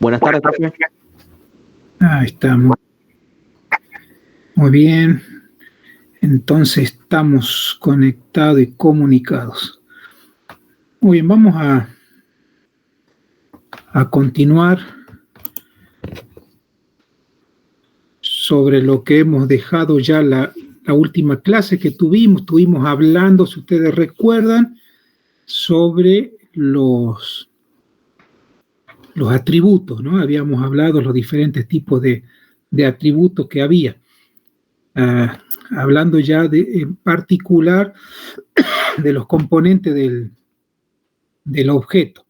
Buenas tardes, profe. Ahí estamos. Muy bien. Entonces estamos conectados y comunicados. Muy bien, vamos a continuar sobre lo que hemos dejado ya la última clase que tuvimos. Estuvimos hablando, si ustedes recuerdan, sobre los atributos, ¿no? Habíamos hablado de los diferentes tipos de atributos que había. Hablando ya en particular de los componentes del objeto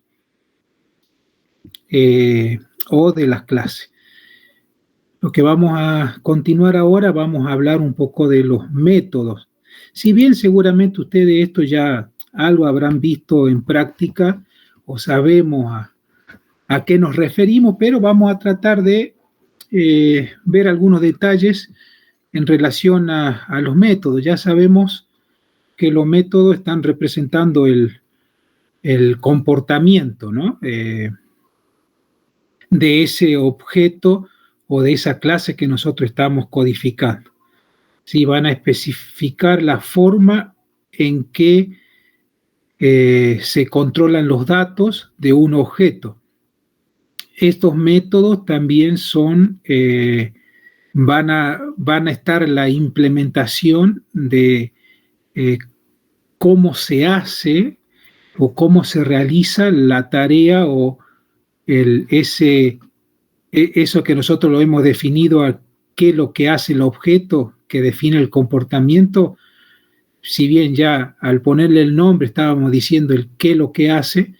o de las clases. Lo que vamos a continuar ahora, vamos a hablar un poco de los métodos. Si bien seguramente ustedes esto ya algo habrán visto en práctica o sabemos a qué nos referimos, pero vamos a tratar de ver algunos detalles en relación a los métodos. Ya sabemos que los métodos están representando el comportamiento, ¿no? De ese objeto o de esa clase que nosotros estamos codificando. Sí, van a especificar la forma en que se controlan los datos de un objeto. Estos métodos también son, van a estar en la implementación de cómo se hace o cómo se realiza la tarea o eso que nosotros lo hemos definido a qué es lo que hace el objeto que define el comportamiento. Si bien ya al ponerle el nombre estábamos diciendo el qué es lo que hace,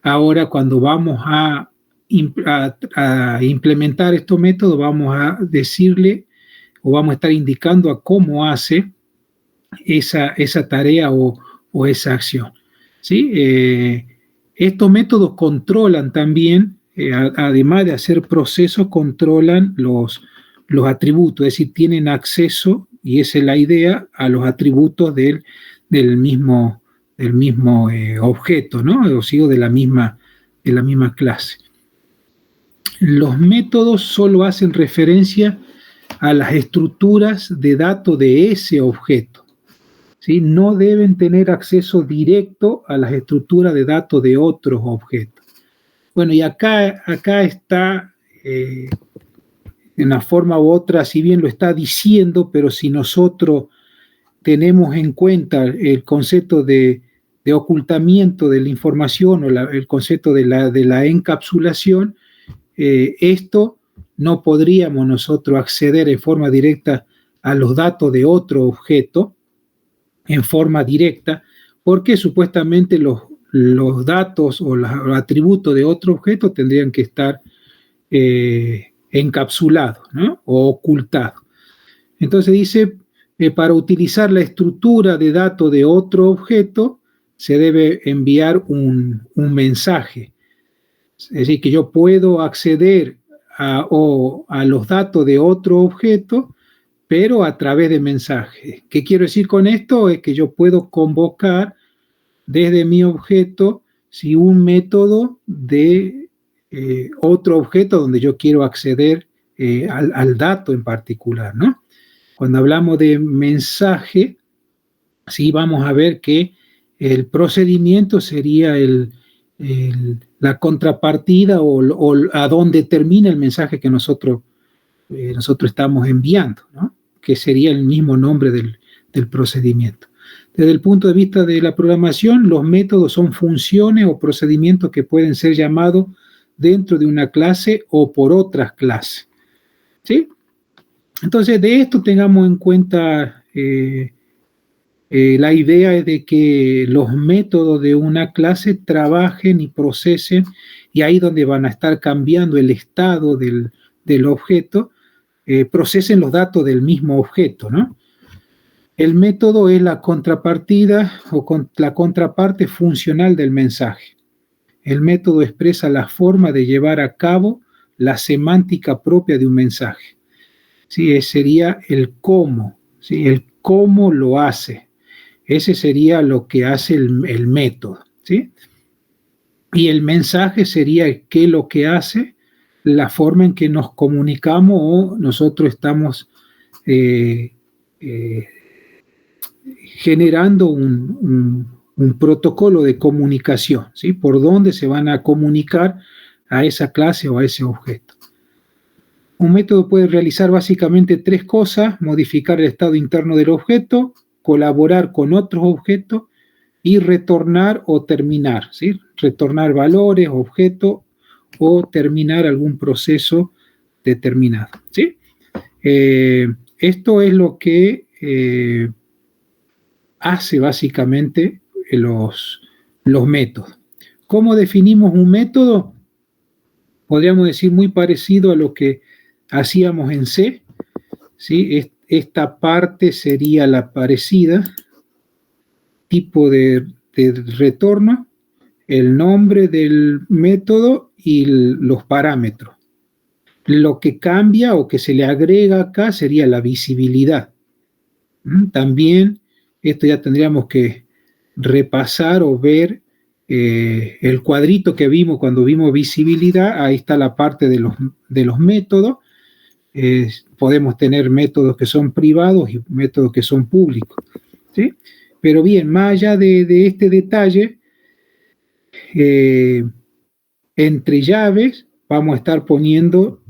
ahora cuando vamos a implementar estos métodos vamos a decirle o vamos a estar indicando a cómo hace esa tarea o esa acción. ¿Sí? Estos métodos controlan también, además de hacer procesos, controlan los atributos, es decir, tienen acceso, y esa es la idea, a los atributos del mismo objeto, ¿no? O sea, de la misma clase. Los métodos solo hacen referencia a las estructuras de datos de ese objeto. ¿Sí? No deben tener acceso directo a las estructuras de datos de otros objetos. Bueno, y acá está, de una forma u otra, si bien lo está diciendo, pero si nosotros tenemos en cuenta el concepto de ocultamiento de la información o el concepto de la encapsulación, esto no podríamos nosotros acceder en forma directa a los datos de otro objeto en forma directa, porque supuestamente los datos o los atributos de otro objeto tendrían que estar encapsulados, ¿no? O ocultados. Entonces dice, para utilizar la estructura de datos de otro objeto, se debe enviar un mensaje. Es decir, que yo puedo acceder a los datos de otro objeto, pero a través de mensajes. ¿Qué quiero decir con esto? Es que yo puedo convocar desde mi objeto un método de otro objeto donde yo quiero acceder al dato en particular, ¿no? Cuando hablamos de mensaje, sí vamos a ver que el procedimiento sería la contrapartida o a dónde termina el mensaje que nosotros estamos enviando, ¿no? Que sería el mismo nombre del procedimiento. Desde el punto de vista de la programación, los métodos son funciones o procedimientos que pueden ser llamados dentro de una clase o por otras clases. ¿Sí? Entonces, de esto tengamos en cuenta, la idea es de que los métodos de una clase trabajen y procesen, y ahí donde van a estar cambiando el estado del objeto, procesen los datos del mismo objeto, ¿no? El método es la contrapartida o la contraparte funcional del mensaje. El método expresa la forma de llevar a cabo la semántica propia de un mensaje. ¿Sí? Sería el cómo, ¿sí? El cómo lo hace. Ese sería lo que hace el método, ¿sí? Y el mensaje sería el qué lo que hace, la forma en que nos comunicamos o nosotros estamos generando un protocolo de comunicación, ¿sí? Por dónde se van a comunicar a esa clase o a ese objeto. Un método puede realizar básicamente tres cosas: modificar el estado interno del objeto, colaborar con otros objetos y retornar o terminar, ¿sí? Retornar valores, objetos o terminar algún proceso determinado, ¿sí? Esto es lo que hace básicamente los métodos. ¿Cómo definimos un método? Podríamos decir muy parecido a lo que hacíamos en C, ¿sí? Esta parte sería la parecida, tipo de retorno, el nombre del método y los parámetros. Lo que cambia o que se le agrega acá sería la visibilidad. También esto ya tendríamos que repasar o ver el cuadrito que vimos cuando vimos visibilidad. Ahí está la parte de los métodos. Podemos tener métodos que son privados y métodos que son públicos, ¿sí? Pero bien, más allá de este detalle, entre llaves vamos a estar poniendo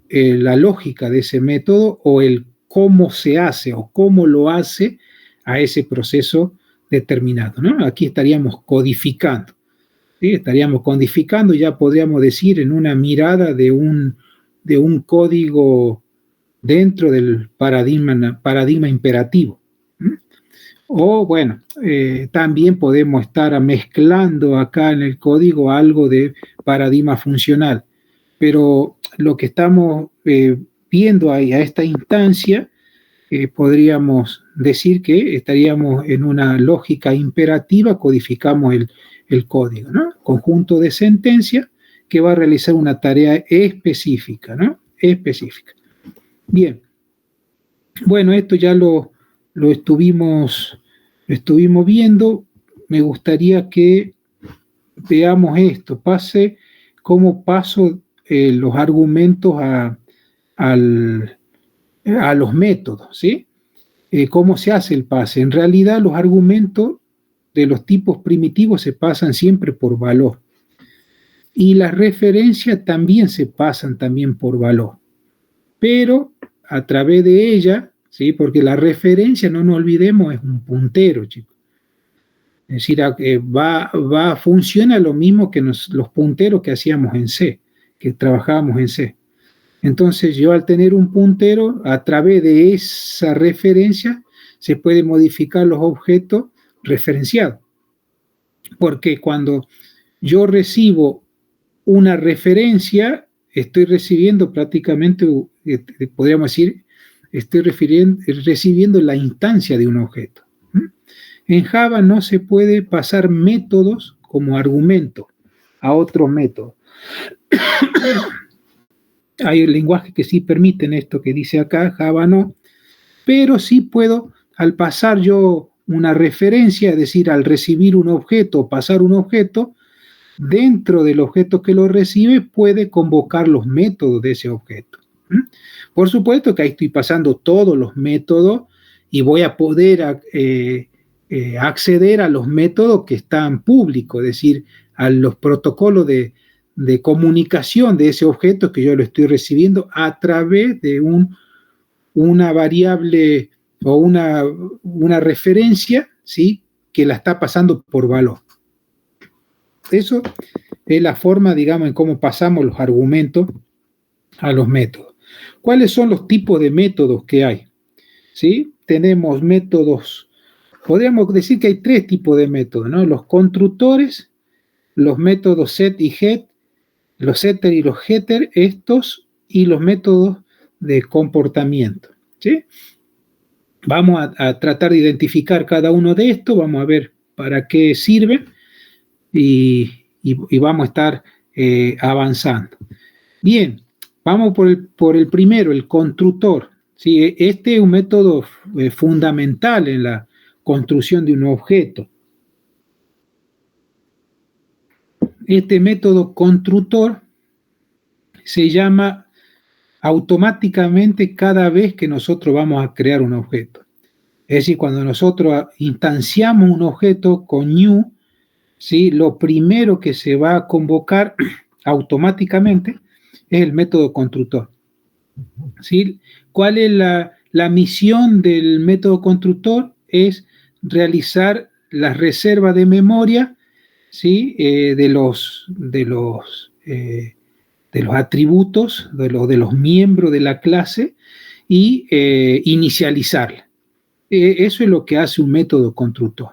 la lógica de ese método o el cómo se hace o cómo lo hace a ese proceso determinado, ¿no? Aquí estaríamos codificando, ¿sí? Estaríamos codificando, ya podríamos decir en una mirada de un código dentro del paradigma imperativo. O bueno, también podemos estar mezclando acá en el código algo de paradigma funcional, pero lo que estamos viendo ahí a esta instancia, podríamos decir que estaríamos en una lógica imperativa, codificamos el código, ¿no? Conjunto de sentencias que va a realizar una tarea específica, ¿no? Específica. Bien, bueno, esto ya lo estuvimos viendo. Me gustaría que veamos esto, cómo paso los argumentos a los métodos, ¿sí? ¿Cómo se hace el pase? En realidad los argumentos de los tipos primitivos se pasan siempre por valor y las referencias también se pasan también por valor, pero a través de ella, ¿sí? Porque la referencia, no nos olvidemos, es un puntero, chicos. Es decir, funciona lo mismo que los punteros que hacíamos en C, que trabajábamos en C. Entonces yo, al tener un puntero, a través de esa referencia se puede modificar los objetos referenciados. Porque cuando yo recibo una referencia, estoy recibiendo prácticamente, podríamos decir, estoy recibiendo la instancia de un objeto. En Java no se puede pasar métodos como argumento a otro método. Hay lenguajes que sí permiten esto que dice acá, Java no, pero sí puedo, al pasar yo una referencia, es decir, al recibir un objeto o pasar un objeto, dentro del objeto que lo recibe puede convocar los métodos de ese objeto. Por supuesto que ahí estoy pasando todos los métodos y voy a poder acceder a los métodos que están públicos, es decir, a los protocolos de comunicación de ese objeto que yo lo estoy recibiendo a través de una variable o una referencia, ¿sí? Que la está pasando por valor. Eso es la forma, digamos, en cómo pasamos los argumentos a los métodos. ¿Cuáles son los tipos de métodos que hay? ¿Sí? Tenemos métodos, podríamos decir que hay tres tipos de métodos, ¿no? Los constructores, los métodos set y get, los setter y los getter, estos, y los métodos de comportamiento, ¿sí? Vamos a tratar de identificar cada uno de estos, vamos a ver para qué sirve y vamos a estar avanzando. Bien, vamos por el primero, el constructor, ¿sí? Este es un método fundamental en la construcción de un objeto. Este método constructor se llama automáticamente cada vez que nosotros vamos a crear un objeto. Es decir, cuando nosotros instanciamos un objeto con new, ¿sí? Lo primero que se va a convocar automáticamente es el método constructor. ¿Sí? ¿Cuál es la misión del método constructor? Es realizar la reserva de memoria, ¿sí? de los atributos, de los miembros de la clase y inicializarla. Eso es lo que hace un método constructor.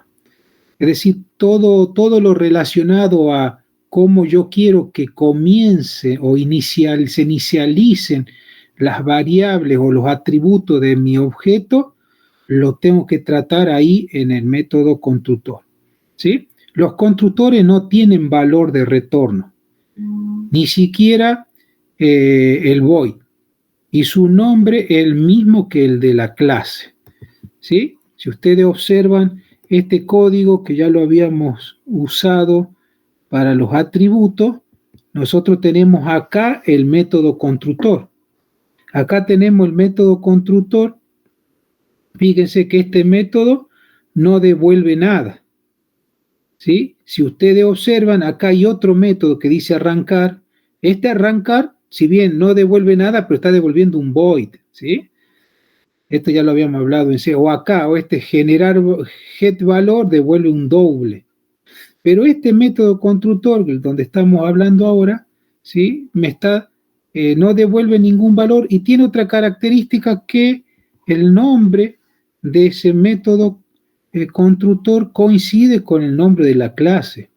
Es decir, todo lo relacionado a cómo yo quiero que comience o se inicialicen las variables o los atributos de mi objeto, lo tengo que tratar ahí en el método constructor. ¿Sí? Los constructores no tienen valor de retorno, ni siquiera el void, y su nombre es el mismo que el de la clase. ¿Sí? Si ustedes observan este código que ya lo habíamos usado para los atributos, nosotros tenemos acá el método constructor. Acá tenemos el método constructor. Fíjense que este método no devuelve nada. ¿Sí? Si ustedes observan, acá hay otro método que dice arrancar. Este arrancar, si bien no devuelve nada, pero está devolviendo un void. ¿Sí? Esto ya lo habíamos hablado en C. O acá, o este generar get valor devuelve un doble. Pero este método constructor, donde estamos hablando ahora, ¿sí? No devuelve ningún valor y tiene otra característica, que el nombre de ese método constructor coincide con el nombre de la clase.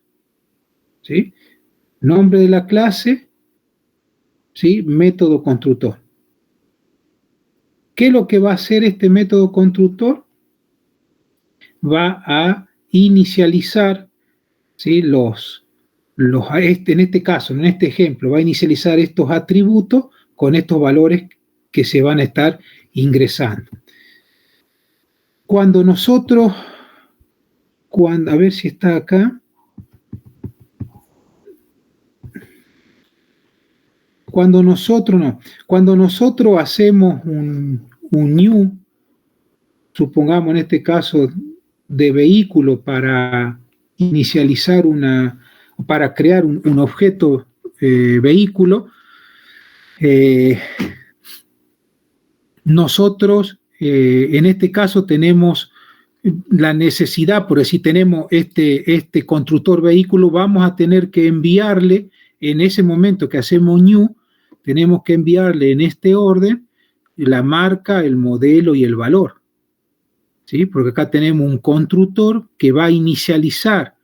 ¿Sí? Nombre de la clase, ¿sí? Método constructor. ¿Qué es lo que va a hacer este método constructor? Va a inicializar, ¿sí? En este caso, en este ejemplo, va a inicializar estos atributos con estos valores que se van a estar ingresando. Cuando nosotros, a ver si está acá. Cuando nosotros hacemos un new, supongamos en este caso de vehículo, para inicializar para crear un objeto vehículo, nosotros en este caso tenemos la necesidad, por decir, tenemos este constructor vehículo, vamos a tener que enviarle, en ese momento que hacemos new, tenemos que enviarle en este orden la marca, el modelo y el valor. ¿Sí? Porque acá tenemos un constructor que va a inicializar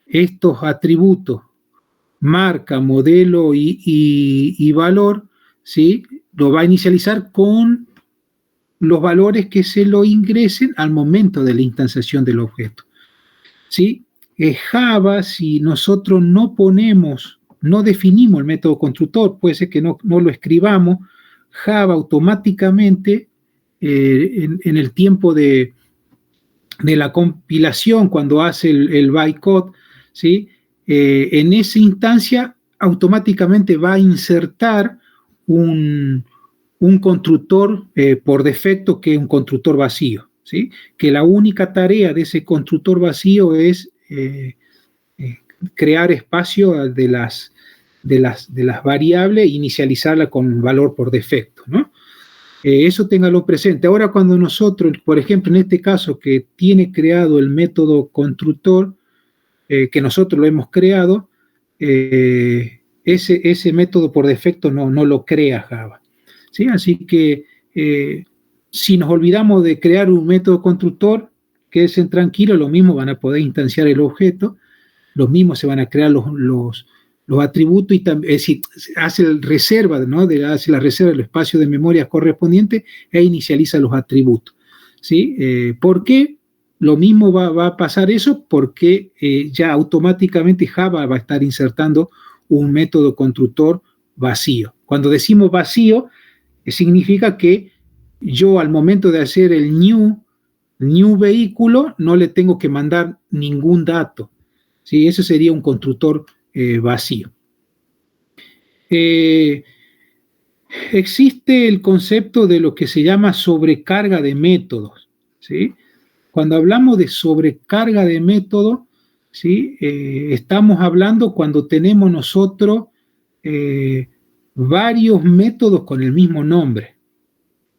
estos atributos, marca, modelo y valor, ¿sí? Lo va a inicializar con los valores que se lo ingresen al momento de la instanciación del objeto. ¿Sí? Java, si nosotros no definimos el método constructor, puede ser que no lo escribamos, Java automáticamente en el tiempo de la compilación, cuando hace el bytecode, ¿sí? En esa instancia automáticamente va a insertar un constructor por defecto, que es un constructor vacío, ¿sí? Que la única tarea de ese constructor vacío es crear espacio de las variables e inicializarla con un valor por defecto, ¿no? Eso téngalo presente. Ahora, cuando nosotros, por ejemplo, en este caso que tiene creado el método constructor, que nosotros lo hemos creado, ese método por defecto no lo crea Java. ¿Sí? Así que si nos olvidamos de crear un método constructor, quédense tranquilos, lo mismo van a poder instanciar el objeto, los mismos se van a crear los atributos, y también, es decir, hace la reserva, ¿no? Hace la reserva del espacio de memoria correspondiente e inicializa los atributos. ¿Sí? ¿Por qué? Lo mismo va a pasar eso, porque ya automáticamente Java va a estar insertando un método constructor vacío. Cuando decimos vacío, significa que yo, al momento de hacer el new vehículo, no le tengo que mandar ningún dato. ¿Sí? Eso sería un constructor vacío. Existe el concepto de lo que se llama sobrecarga de métodos, ¿sí? Cuando hablamos de sobrecarga de método, ¿sí? Estamos hablando cuando tenemos nosotros varios métodos con el mismo nombre,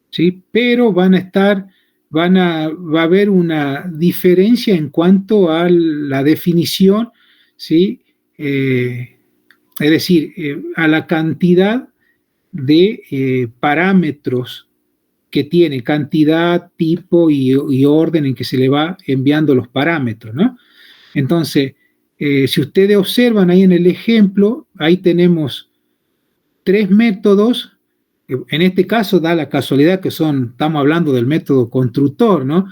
¿sí? Pero va a haber una diferencia en cuanto a la definición, ¿sí? Es decir, a la cantidad de parámetros que tiene, cantidad, tipo y orden en que se le va enviando los parámetros, ¿no? Entonces, si ustedes observan ahí en el ejemplo, ahí tenemos 3 métodos. En este caso da la casualidad que estamos hablando del método constructor, ¿no?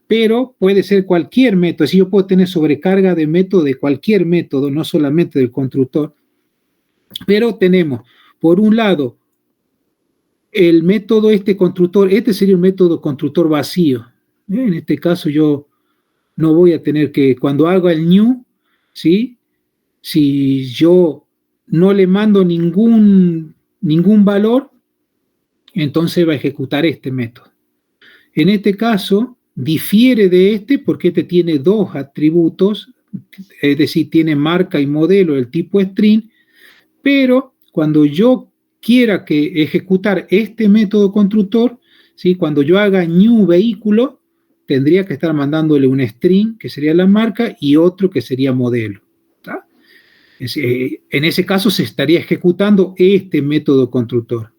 Pero puede ser cualquier método, si yo puedo tener sobrecarga de método de cualquier método, no solamente del constructor, pero tenemos, por un lado, el método constructor, este sería un método constructor vacío. En este caso yo no voy a tener que, cuando haga el new, ¿sí? Si yo no le mando ningún valor, entonces va a ejecutar este método. En este caso, difiere de este porque este tiene 2 atributos, es decir, tiene marca y modelo del tipo string, pero cuando yo quiera que ejecutar este método constructor, ¿sí? Cuando yo haga new vehículo, tendría que estar mandándole un string, que sería la marca, y otro que sería modelo. En ese caso se estaría ejecutando este método constructor.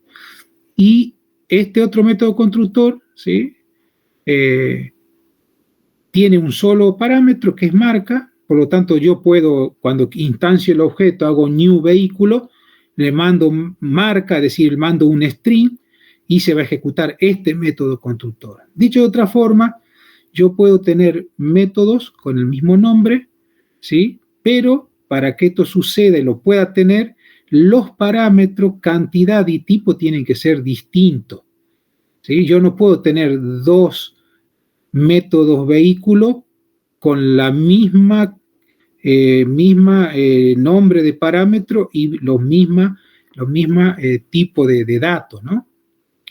Y este otro método constructor, ¿sí? Tiene un solo parámetro que es marca, por lo tanto yo puedo, cuando instancio el objeto, hago new vehículo, le mando marca, es decir, mando un string y se va a ejecutar este método constructor. Dicho de otra forma, yo puedo tener métodos con el mismo nombre, ¿sí? Pero para que esto suceda y lo pueda tener, los parámetros, cantidad y tipo tienen que ser distintos, ¿sí? Yo no puedo tener 2 métodos vehículo con la misma nombre de parámetro y los misma tipo de datos, ¿no?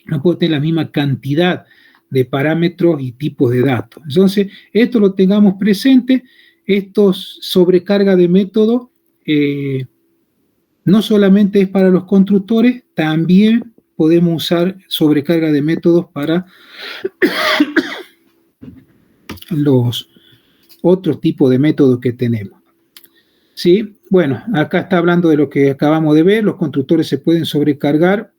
No puedo tener la misma cantidad de parámetros y tipos de datos. Entonces, esto lo tengamos presente. Estos sobrecarga de método no solamente es para los constructores, también podemos usar sobrecarga de métodos para los otros tipos de métodos que tenemos. ¿Sí? Bueno, acá está hablando de lo que acabamos de ver. Los constructores se pueden sobrecargar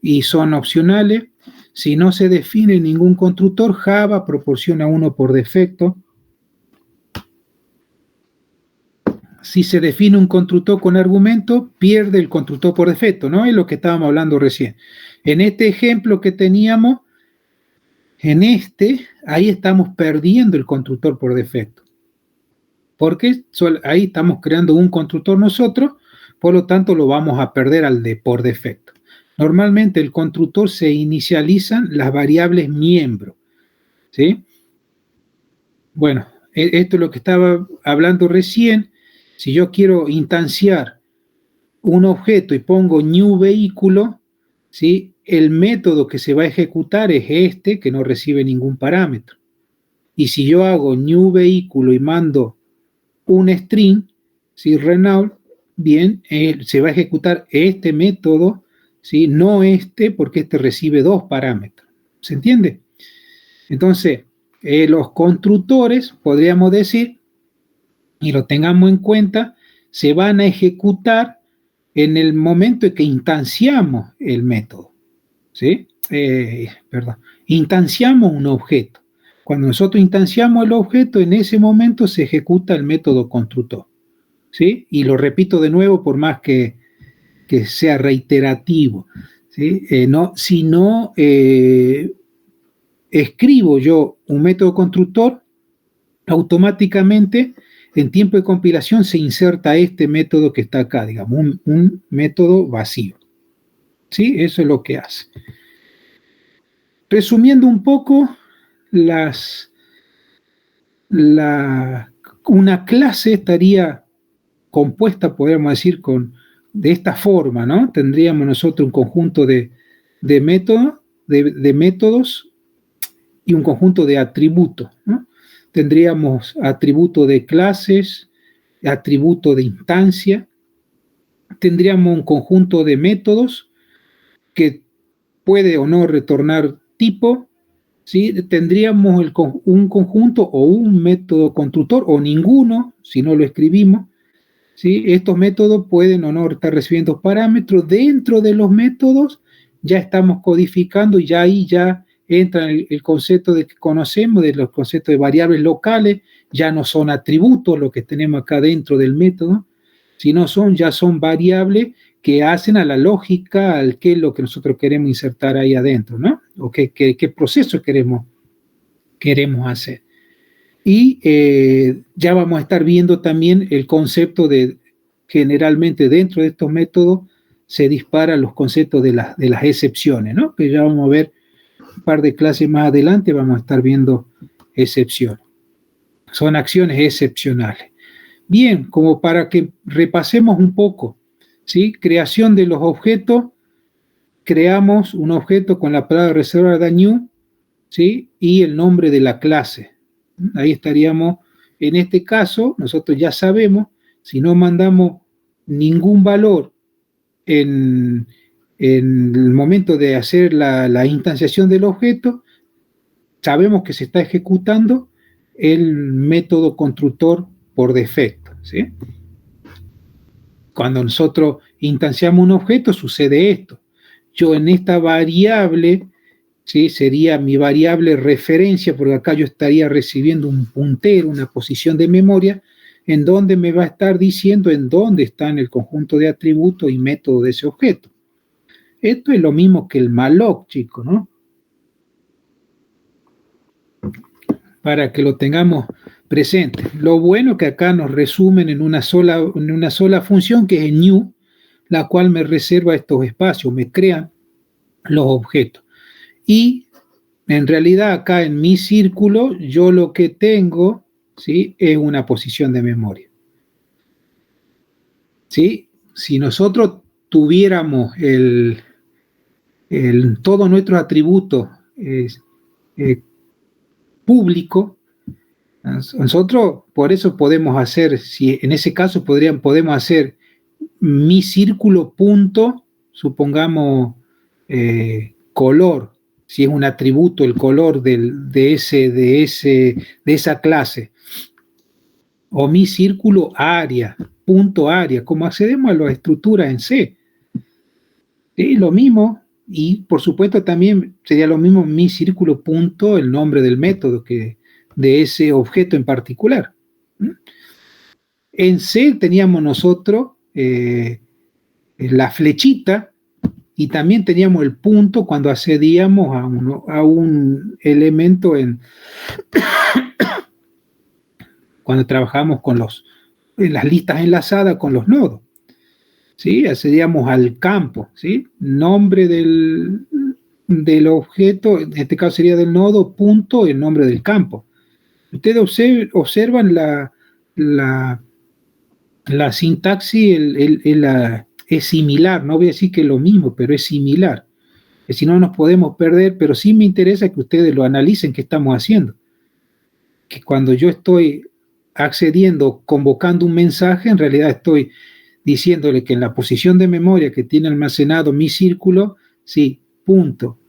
y son opcionales. Si no se define ningún constructor, Java proporciona uno por defecto. Si se define un constructor con argumento, pierde el constructor por defecto, ¿no? Es lo que estábamos hablando recién. En este ejemplo que teníamos, ahí estamos perdiendo el constructor por defecto. Porque ahí estamos creando un constructor nosotros, por lo tanto lo vamos a perder por defecto. Normalmente el constructor se inicializan las variables miembro, ¿sí? Bueno, esto es lo que estaba hablando recién. Si yo quiero instanciar un objeto y pongo new vehículo, ¿sí? El método que se va a ejecutar es este, que no recibe ningún parámetro. Y si yo hago new vehículo y mando un string, ¿sí? Renault, bien, se va a ejecutar este método, ¿sí? No este, porque este recibe 2 parámetros. ¿Se entiende? Entonces, los constructores, podríamos decir, y lo tengamos en cuenta, se van a ejecutar en el momento en que instanciamos el método, ¿sí? Instanciamos un objeto. Cuando nosotros instanciamos el objeto, en ese momento se ejecuta el método constructor, ¿sí? Y lo repito de nuevo por más que sea reiterativo, ¿sí? Si no escribo yo un método constructor, automáticamente en tiempo de compilación se inserta este método que está acá, digamos, un método vacío. ¿Sí? Eso es lo que hace. Resumiendo un poco, una clase estaría compuesta, podríamos decir, de esta forma, ¿no? Tendríamos nosotros un conjunto de de métodos y un conjunto de atributos, ¿no? Tendríamos atributo de clases, atributo de instancia, tendríamos un conjunto de métodos que puede o no retornar tipo, ¿sí? Tendríamos un conjunto o un método constructor o ninguno, si no lo escribimos, ¿sí? Estos métodos pueden o no estar recibiendo parámetros. Dentro de los métodos ya estamos codificando y ya ahí ya entra el concepto de que conocemos, de los conceptos de variables locales, ya no son atributos lo que tenemos acá dentro del método, sino ya son variables que hacen a la lógica, al qué es lo que nosotros queremos insertar ahí adentro, ¿no? O qué proceso queremos hacer. Y ya vamos a estar viendo también el concepto de, generalmente dentro de estos métodos, se disparan los conceptos de las excepciones, ¿no? Que ya vamos a ver un par de clases más adelante, vamos a estar viendo excepciones. Son acciones excepcionales. Bien, como para que repasemos un poco, ¿sí? Creación de los objetos, creamos un objeto con la palabra reservada new, ¿sí? Y el nombre de la clase. Ahí estaríamos, en este caso, nosotros ya sabemos, si no mandamos ningún valor en el momento de hacer la instanciación del objeto, sabemos que se está ejecutando el método constructor por defecto, ¿sí? Cuando nosotros instanciamos un objeto, sucede esto. Yo en esta variable, ¿sí? Sería mi variable referencia, porque acá yo estaría recibiendo un puntero, una posición de memoria, en donde me va a estar diciendo en dónde están el conjunto de atributos y métodos de ese objeto. Esto es lo mismo que el malloc, chicos, ¿no? Para que lo tengamos presente. Lo bueno que acá nos resumen en una sola función, que es new, la cual me reserva estos espacios, me crean los objetos. Y en realidad acá en mi círculo, yo lo que tengo, ¿sí? Es una posición de memoria. ¿Sí? Si nosotros tuviéramos todos nuestros atributos públicos, nosotros por eso podemos hacer, si en ese caso podemos hacer mi círculo punto, supongamos color, si es un atributo el color de esa clase, o mi círculo área, punto área, como accedemos a las estructuras en C. ¿Sí? Lo mismo, y por supuesto también sería lo mismo mi círculo punto, el nombre del método de ese objeto en particular. En C teníamos nosotros la flechita y también teníamos el punto cuando accedíamos a un elemento cuando trabajamos en las listas enlazadas con los nodos. ¿Sí? Accedíamos al campo, ¿sí? Nombre del objeto, en este caso sería del nodo, punto, el nombre del campo. Ustedes observan la sintaxis es similar, no voy a decir que es lo mismo, pero es similar. Que si no nos podemos perder, pero sí me interesa que ustedes lo analicen qué estamos haciendo. Que cuando yo estoy accediendo, convocando un mensaje, en realidad estoy diciéndole que en la posición de memoria que tiene almacenado mi círculo, sí, punto,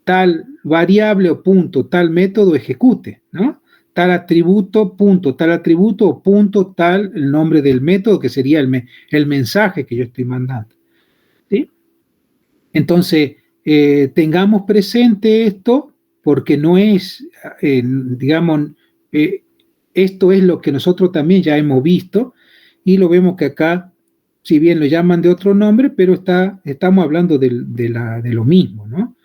tal variable o punto, tal método ejecute, ¿no? Tal atributo, punto, tal atributo o punto, tal el nombre del método, que sería el mensaje que yo estoy mandando. ¿Sí? Entonces, tengamos presente esto, porque no es, digamos, esto es lo que nosotros también ya hemos visto, y lo vemos que acá, si bien lo llaman de otro nombre, pero estamos hablando de lo mismo, ¿no?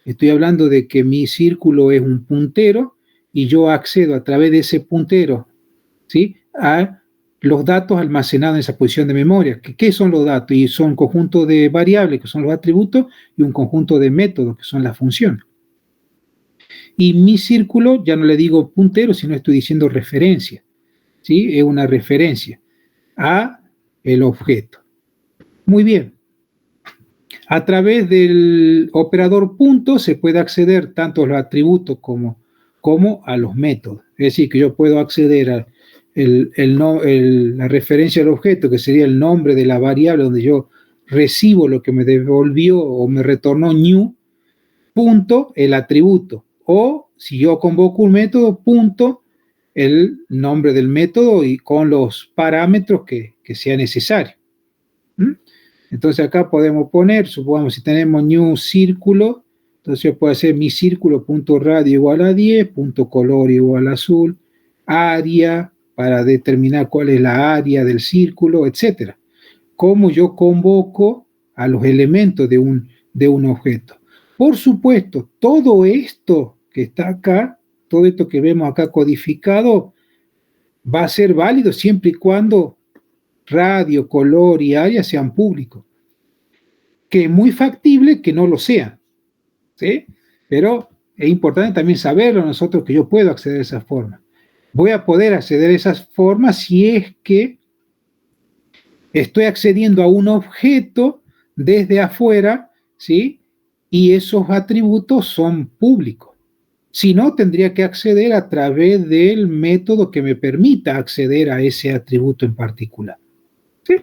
Estoy hablando de que mi círculo es un puntero y yo accedo a través de ese puntero, ¿sí? A los datos almacenados en esa posición de memoria. ¿Qué son los datos? Y son un conjunto de variables, que son los atributos, y un conjunto de métodos, que son las funciones. Y mi círculo, ya no le digo puntero, sino estoy diciendo referencia, ¿sí? Es una referencia a el objeto. Muy bien. A través del operador punto se puede acceder tanto a los atributos como a los métodos. Es decir, que yo puedo acceder a la referencia al objeto, que sería el nombre de la variable donde yo recibo lo que me devolvió o me retornó new, punto el atributo. O si yo convoco un método, punto el nombre del método y con los parámetros que sea necesario. ¿Mm? Entonces acá podemos poner, supongamos si tenemos new círculo, entonces yo puedo hacer mi círculo.radio igual a 10, punto color igual a azul, área para determinar cuál es la área del círculo, etc. Cómo yo convoco a los elementos de un objeto. Por supuesto, todo esto que está acá, todo esto que vemos acá codificado, va a ser válido siempre y cuando radio, color y área sean públicos. Que es muy factible que no lo sean, ¿sí? Pero es importante también saberlo nosotros que yo puedo acceder a esas formas. Voy a poder acceder a esas formas si es que estoy accediendo a un objeto desde afuera, ¿sí? Y esos atributos son públicos. Si no, tendría que acceder a través del método que me permita acceder a ese atributo en particular. ¿Sí?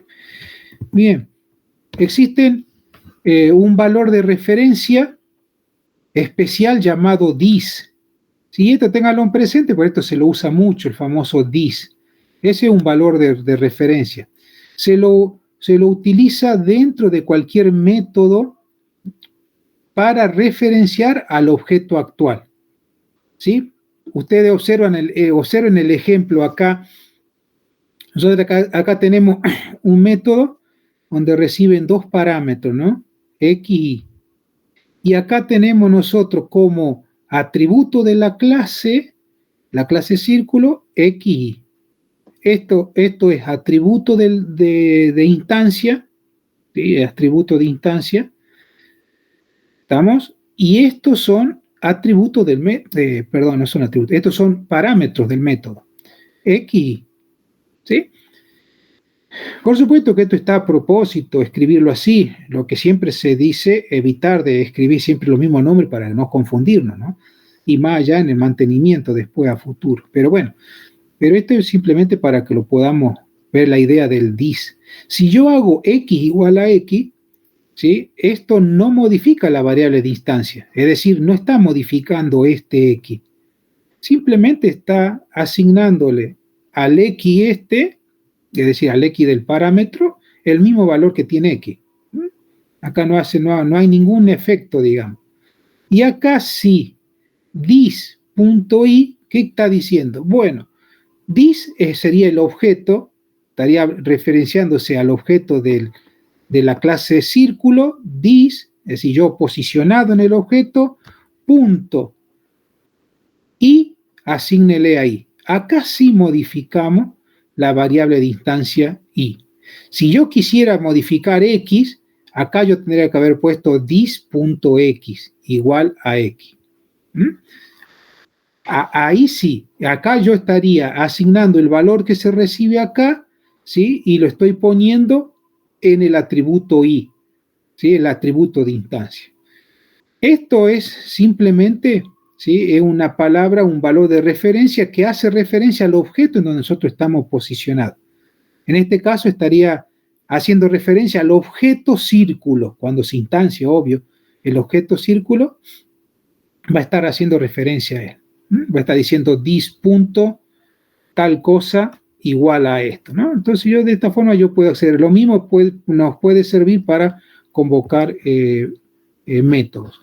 Bien, existen un valor de referencia especial llamado dis. Si esto ténganlo presente, por esto se lo usa mucho, el famoso dis. Ese es un valor de referencia. Se lo utiliza dentro de cualquier método para referenciar al objeto actual. ¿Sí? Ustedes observen el ejemplo acá. Nosotros acá tenemos un método donde reciben dos parámetros, ¿no? X y Y. Y acá tenemos nosotros como atributo de la clase círculo, X y Y. Esto es atributo de instancia, ¿sí? Atributo de instancia. ¿Estamos? Y estos son atributos del método, perdón, no son atributos, estos son parámetros del método, X y Y. ¿Sí? Por supuesto que esto está a propósito, escribirlo así, lo que siempre se dice, evitar de escribir siempre los mismos nombres para no confundirnos, ¿no? Y más allá en el mantenimiento después a futuro. Pero bueno, pero esto es simplemente para que lo podamos ver la idea del dis. Si yo hago x igual a x, ¿sí? Esto no modifica la variable de instancia, es decir, no está modificando este x, simplemente está asignándole al x es decir, al x del parámetro, el mismo valor que tiene x. Acá no hay ningún efecto, digamos. Y acá sí, dis.i, ¿qué está diciendo? Bueno, dis sería el objeto, estaría referenciándose al objeto de la clase círculo, dis, es decir, yo posicionado en el objeto, punto, y asígnele ahí. Acá sí modificamos la variable de instancia y. Si yo quisiera modificar x, acá yo tendría que haber puesto dis.x igual a x. Ahí sí, acá yo estaría asignando el valor que se recibe acá, ¿sí? Y lo estoy poniendo en el atributo y, ¿sí? El atributo de instancia. Esto es simplemente, ¿sí? Es una palabra, un valor de referencia que hace referencia al objeto en donde nosotros estamos posicionados. En este caso estaría haciendo referencia al objeto círculo, cuando se instancia, obvio, el objeto círculo va a estar haciendo referencia a él. Va a estar diciendo dis punto tal cosa igual a esto, ¿no? Entonces yo de esta forma yo puedo hacer lo mismo, nos puede servir para convocar métodos.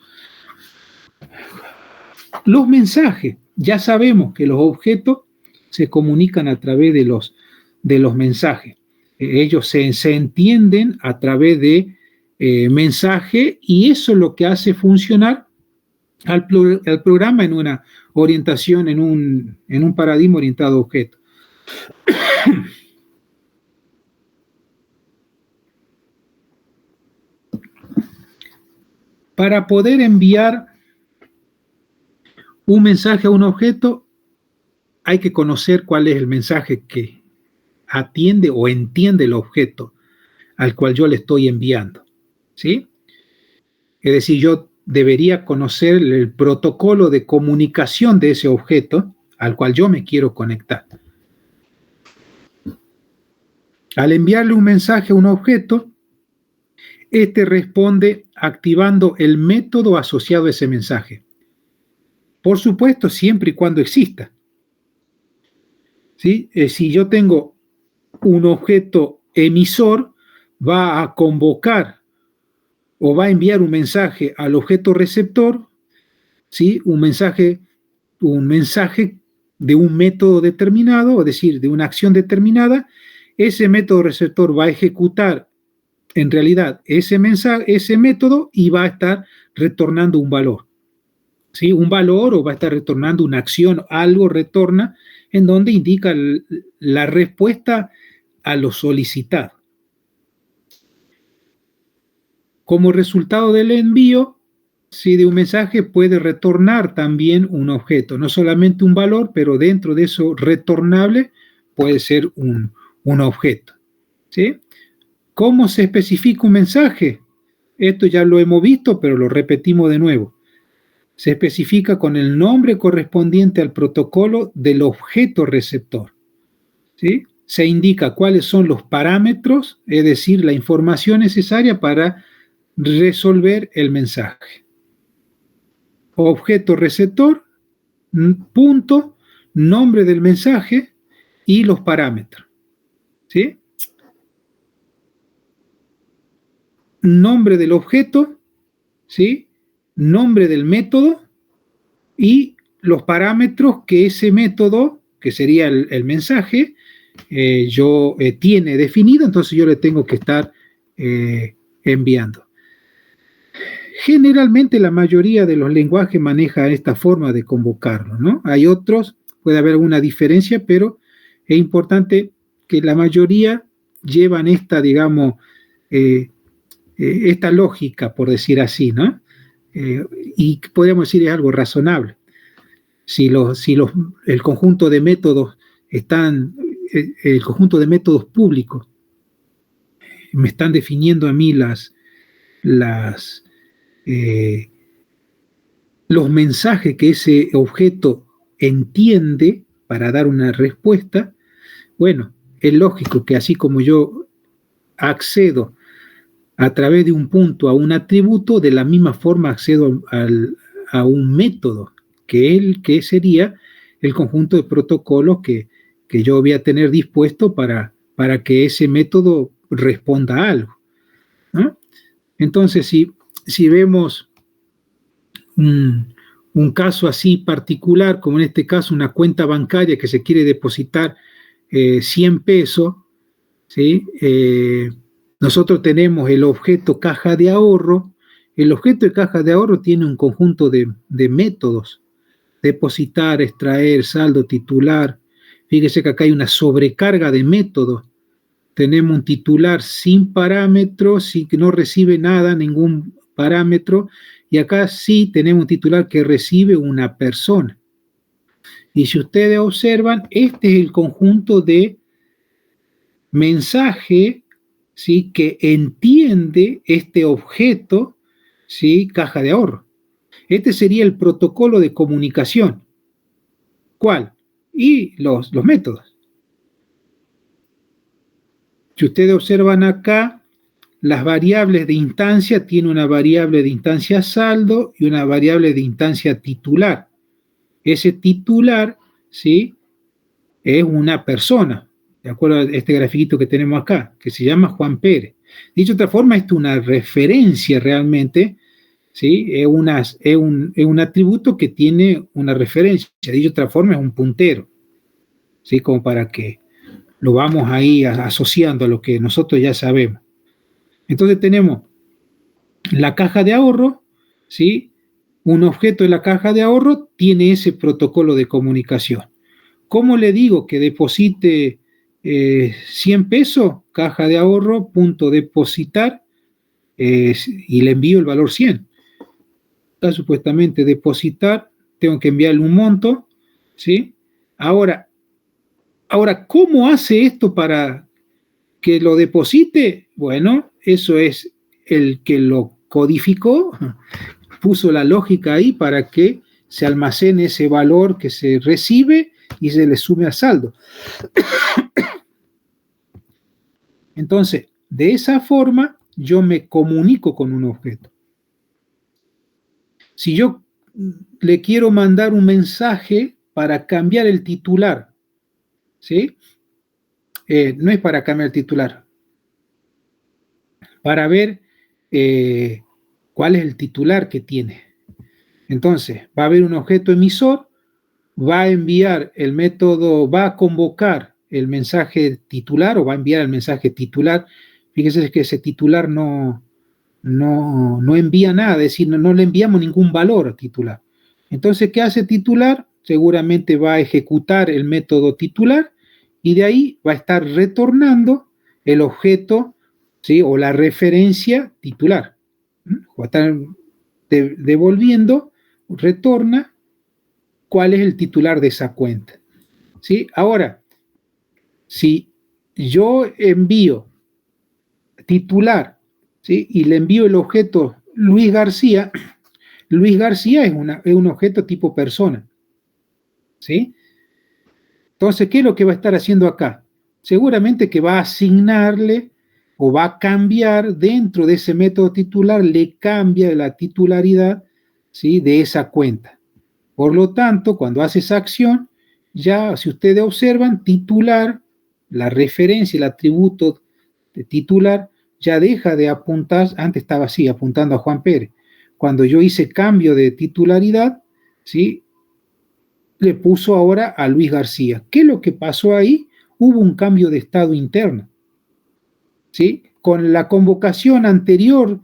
Los mensajes, ya sabemos que los objetos se comunican a través de los mensajes. Ellos se entienden a través de mensaje y eso es lo que hace funcionar al programa en una orientación, en un paradigma orientado a objetos. Para poder enviar un mensaje a un objeto, hay que conocer cuál es el mensaje que atiende o entiende el objeto al cual yo le estoy enviando, ¿sí? Es decir, yo debería conocer el protocolo de comunicación de ese objeto al cual yo me quiero conectar. Al enviarle un mensaje a un objeto, este responde activando el método asociado a ese mensaje. Por supuesto, siempre y cuando exista. ¿Sí? Si yo tengo un objeto emisor, va a convocar o va a enviar un mensaje al objeto receptor, ¿sí? Un mensaje de un método determinado, es decir, de una acción determinada. Ese método receptor va a ejecutar en realidad ese método y va a estar retornando un valor. ¿Sí? Un valor, o va a estar retornando una acción, algo retorna en donde indica la respuesta a lo solicitado. Como resultado del envío, ¿sí?, de un mensaje puede retornar también un objeto, no solamente un valor, pero dentro de eso retornable puede ser un objeto. ¿Sí? ¿Cómo se especifica un mensaje? Esto ya lo hemos visto, pero lo repetimos de nuevo. Se especifica con el nombre correspondiente al protocolo del objeto receptor. ¿Sí? Se indica cuáles son los parámetros, es decir, la información necesaria para resolver el mensaje. Objeto receptor, punto, nombre del mensaje y los parámetros. ¿Sí? Nombre del objeto, ¿sí?, nombre del método y los parámetros que ese método, que sería el mensaje, tiene definido, entonces yo le tengo que estar enviando. Generalmente la mayoría de los lenguajes maneja esta forma de convocarlo, ¿no? Hay otros, puede haber alguna diferencia, pero es importante que la mayoría llevan esta, digamos, esta lógica, por decir así, ¿no? Y podríamos decir es algo razonable. Si el conjunto de métodos el conjunto de métodos públicos me están definiendo a mí los mensajes que ese objeto entiende para dar una respuesta, bueno, es lógico que así como yo accedo a través de un punto a un atributo, de la misma forma accedo a un método, que sería el conjunto de protocolos que yo voy a tener dispuesto para que ese método responda a algo, ¿no? Entonces, si vemos un caso así particular, como en este caso una cuenta bancaria que se quiere depositar 100 pesos, ¿sí? Nosotros tenemos el objeto caja de ahorro. El objeto de caja de ahorro tiene un conjunto de métodos: depositar, extraer, saldo, titular. Fíjese que acá hay una sobrecarga de métodos. Tenemos un titular sin parámetros, sin que no recibe nada, ningún parámetro, y acá sí tenemos un titular que recibe una persona. Y si ustedes observan, este es el conjunto de mensaje, ¿sí?, que entiende este objeto, ¿sí?, caja de ahorro. Este sería el protocolo de comunicación. ¿Cuál? Y los métodos. Si ustedes observan acá, las variables de instancia, tiene una variable de instancia saldo y una variable de instancia titular. Ese titular, ¿sí?, es una persona, de acuerdo a este grafiquito que tenemos acá, que se llama Juan Pérez. Dicho de otra forma, esto es una referencia realmente, ¿sí? Es un atributo que tiene una referencia. Dicho de otra forma, es un puntero, ¿sí?, como para que lo vamos ahí asociando a lo que nosotros ya sabemos. Entonces tenemos la caja de ahorro, ¿sí? Un objeto de la caja de ahorro tiene ese protocolo de comunicación. ¿Cómo le digo que deposite 100 pesos? Caja de ahorro, punto depositar, y le envío el valor 100. Está supuestamente depositar, tengo que enviarle un monto, ¿sí? Ahora, ¿cómo hace esto para que lo deposite? Bueno, eso es el que lo codificó, puso la lógica ahí para que se almacene ese valor que se recibe y se le sume al saldo. Entonces, de esa forma, yo me comunico con un objeto. Si yo le quiero mandar un mensaje para cambiar el titular, ¿sí? No es para cambiar el titular, para ver cuál es el titular que tiene. Entonces, va a haber un objeto emisor, va a enviar el método, va a convocar el mensaje titular o va a enviar el mensaje titular. Fíjese que ese titular no envía nada, es decir, no le enviamos ningún valor al titular. Entonces, ¿qué hace titular? Seguramente va a ejecutar el método titular y de ahí va a estar retornando el objeto, ¿sí? O la referencia titular. Va a estar devolviendo, retorna cuál es el titular de esa cuenta. ¿Sí? Ahora, si yo envío titular, ¿sí? Y le envío el objeto Luis García es un objeto tipo persona. ¿Sí? Entonces, ¿qué es lo que va a estar haciendo acá? Seguramente que va a asignarle o va a cambiar dentro de ese método titular, le cambia la titularidad, ¿sí? De esa cuenta. Por lo tanto, cuando hace esa acción, ya si ustedes observan, titular, la referencia, el atributo de titular, ya deja de apuntar, antes estaba así, apuntando a Juan Pérez. Cuando yo hice cambio de titularidad, ¿sí? Le puso ahora a Luis García. ¿Qué es lo que pasó ahí? Hubo un cambio de estado interno. ¿Sí? Con la convocación anterior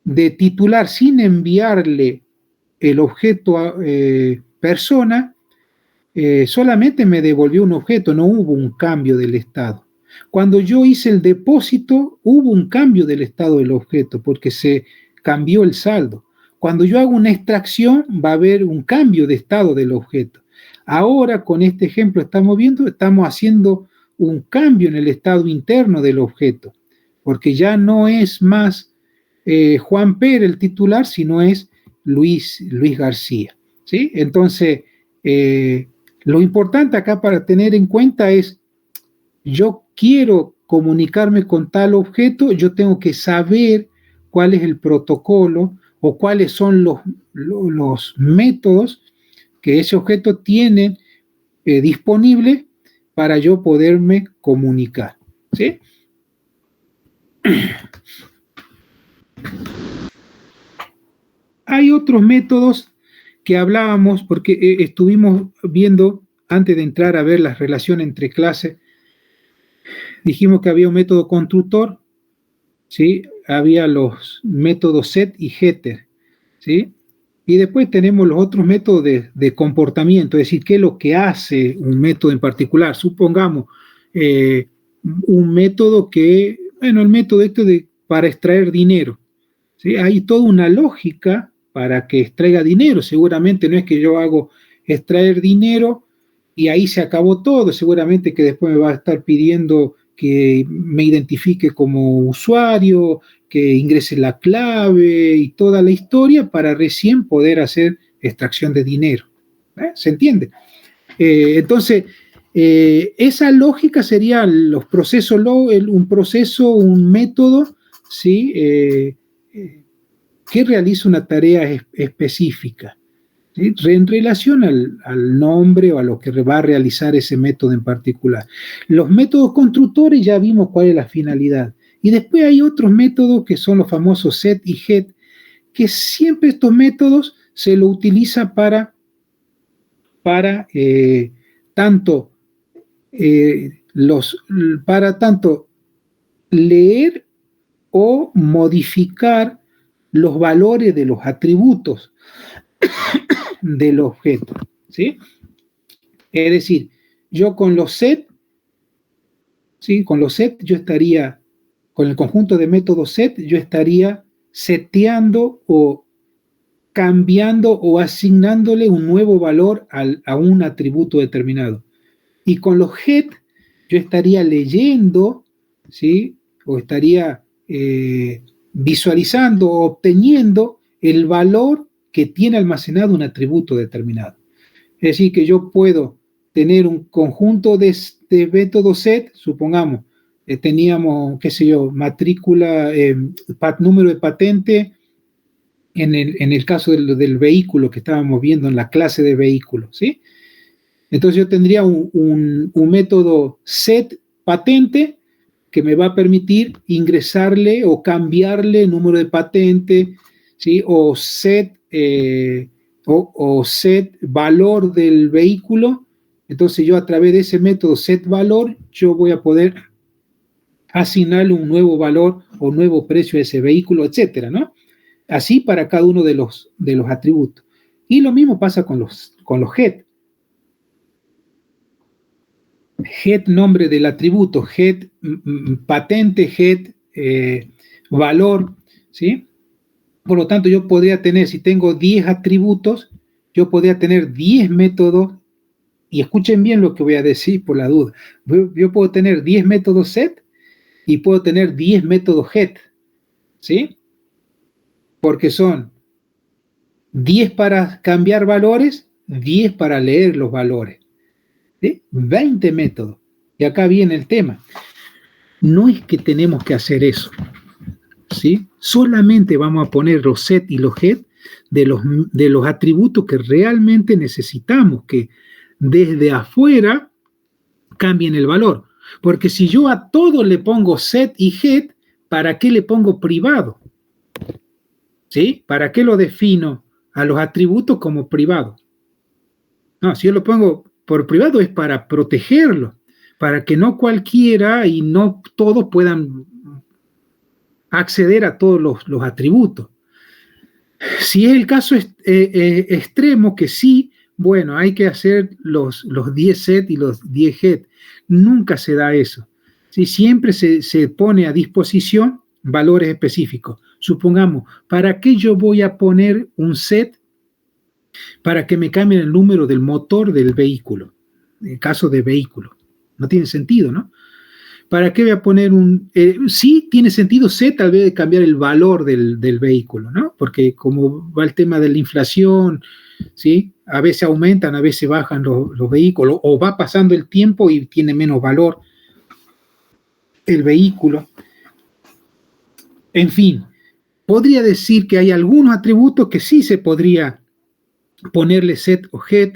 de titular sin enviarle el objeto a persona, solamente me devolvió un objeto, no hubo un cambio del estado. Cuando yo hice el depósito, hubo un cambio del estado del objeto porque se cambió el saldo. Cuando yo hago una extracción, va a haber un cambio de estado del objeto. Ahora, con este ejemplo estamos haciendo un cambio en el estado interno del objeto, porque ya no es más Juan Pérez el titular, sino es Luis García. ¿Sí? Entonces, lo importante acá para tener en cuenta es, yo quiero comunicarme con tal objeto, yo tengo que saber cuál es el protocolo o cuáles son los métodos que ese objeto tiene disponible para yo poderme comunicar. ¿Sí? Hay otros métodos que hablábamos, porque estuvimos viendo, antes de entrar a ver las relaciones entre clases, dijimos que había un método constructor, ¿sí? Había los métodos set y getter, ¿sí? Y después tenemos los otros métodos de comportamiento, es decir, qué es lo que hace un método en particular. Supongamos un método que, bueno, el método para extraer dinero, ¿sí? Hay toda una lógica para que extraiga dinero. Seguramente no es que yo hago extraer dinero y ahí se acabó todo. Seguramente que después me va a estar pidiendo que me identifique como usuario, que ingrese la clave y toda la historia para recién poder hacer extracción de dinero. ¿Se entiende? Entonces, esa lógica sería los procesos, un método, ¿sí? Que realiza una tarea específica, ¿sí? En relación al nombre o a lo que va a realizar ese método en particular. Los métodos constructores ya vimos cuál es la finalidad. Y después hay otros métodos que son los famosos set y get, que siempre estos métodos se lo utiliza para tanto leer o modificar los valores de los atributos del objeto, ¿sí? Es decir, yo con los set, ¿sí? Con los set yo estaría, con el conjunto de métodos set, yo estaría seteando o cambiando o asignándole un nuevo valor a un atributo determinado. Y con los get, yo estaría leyendo, ¿sí? O estaría visualizando, obteniendo el valor que tiene almacenado un atributo determinado. Es decir, que yo puedo tener un conjunto de métodos set, supongamos, teníamos, qué sé yo, matrícula, número de patente, en el caso del vehículo que estábamos viendo en la clase de vehículos, ¿sí? Entonces yo tendría un método set patente que me va a permitir ingresarle o cambiarle el número de patente, ¿sí? O set valor del vehículo. Entonces yo a través de ese método set valor, yo voy a poder asignarle un nuevo valor o nuevo precio a ese vehículo, etcétera, ¿no? Así para cada uno de los atributos. Y lo mismo pasa con los head. Head, nombre del atributo, head, patente, head, valor, ¿sí? Por lo tanto, yo podría tener, si tengo 10 atributos, yo podría tener 10 métodos, y escuchen bien lo que voy a decir por la duda. Yo puedo tener 10 métodos set y puedo tener 10 métodos head, ¿sí? Porque son 10 para cambiar valores, 10 para leer los valores. ¿Sí? 20 métodos. Y acá viene el tema. No es que tenemos que hacer eso, ¿sí? Solamente vamos a poner los set y los head de los atributos que realmente necesitamos que desde afuera cambien el valor. Porque si yo a todo le pongo set y head, ¿para qué le pongo privado? ¿Sí? ¿Para qué lo defino a los atributos como privado? No, si yo lo pongo por privado es para protegerlo, para que no cualquiera y no todos puedan acceder a todos los atributos. Si es el caso extremo, que sí, bueno, hay que hacer los 10 set y los 10 head. Nunca se da eso. ¿Sí? Siempre se pone a disposición valores específicos. Supongamos, ¿para qué yo voy a poner un set para que me cambien el número del motor del vehículo? En el caso de vehículo. No tiene sentido, ¿no? ¿Para qué voy a poner sí tiene sentido set tal vez de cambiar el valor del vehículo, ¿no? Porque como va el tema de la inflación, ¿sí? A veces aumentan, a veces bajan los vehículos, o va pasando el tiempo y tiene menos valor el vehículo. En fin, podría decir que hay algunos atributos que sí se podría ponerle set o head,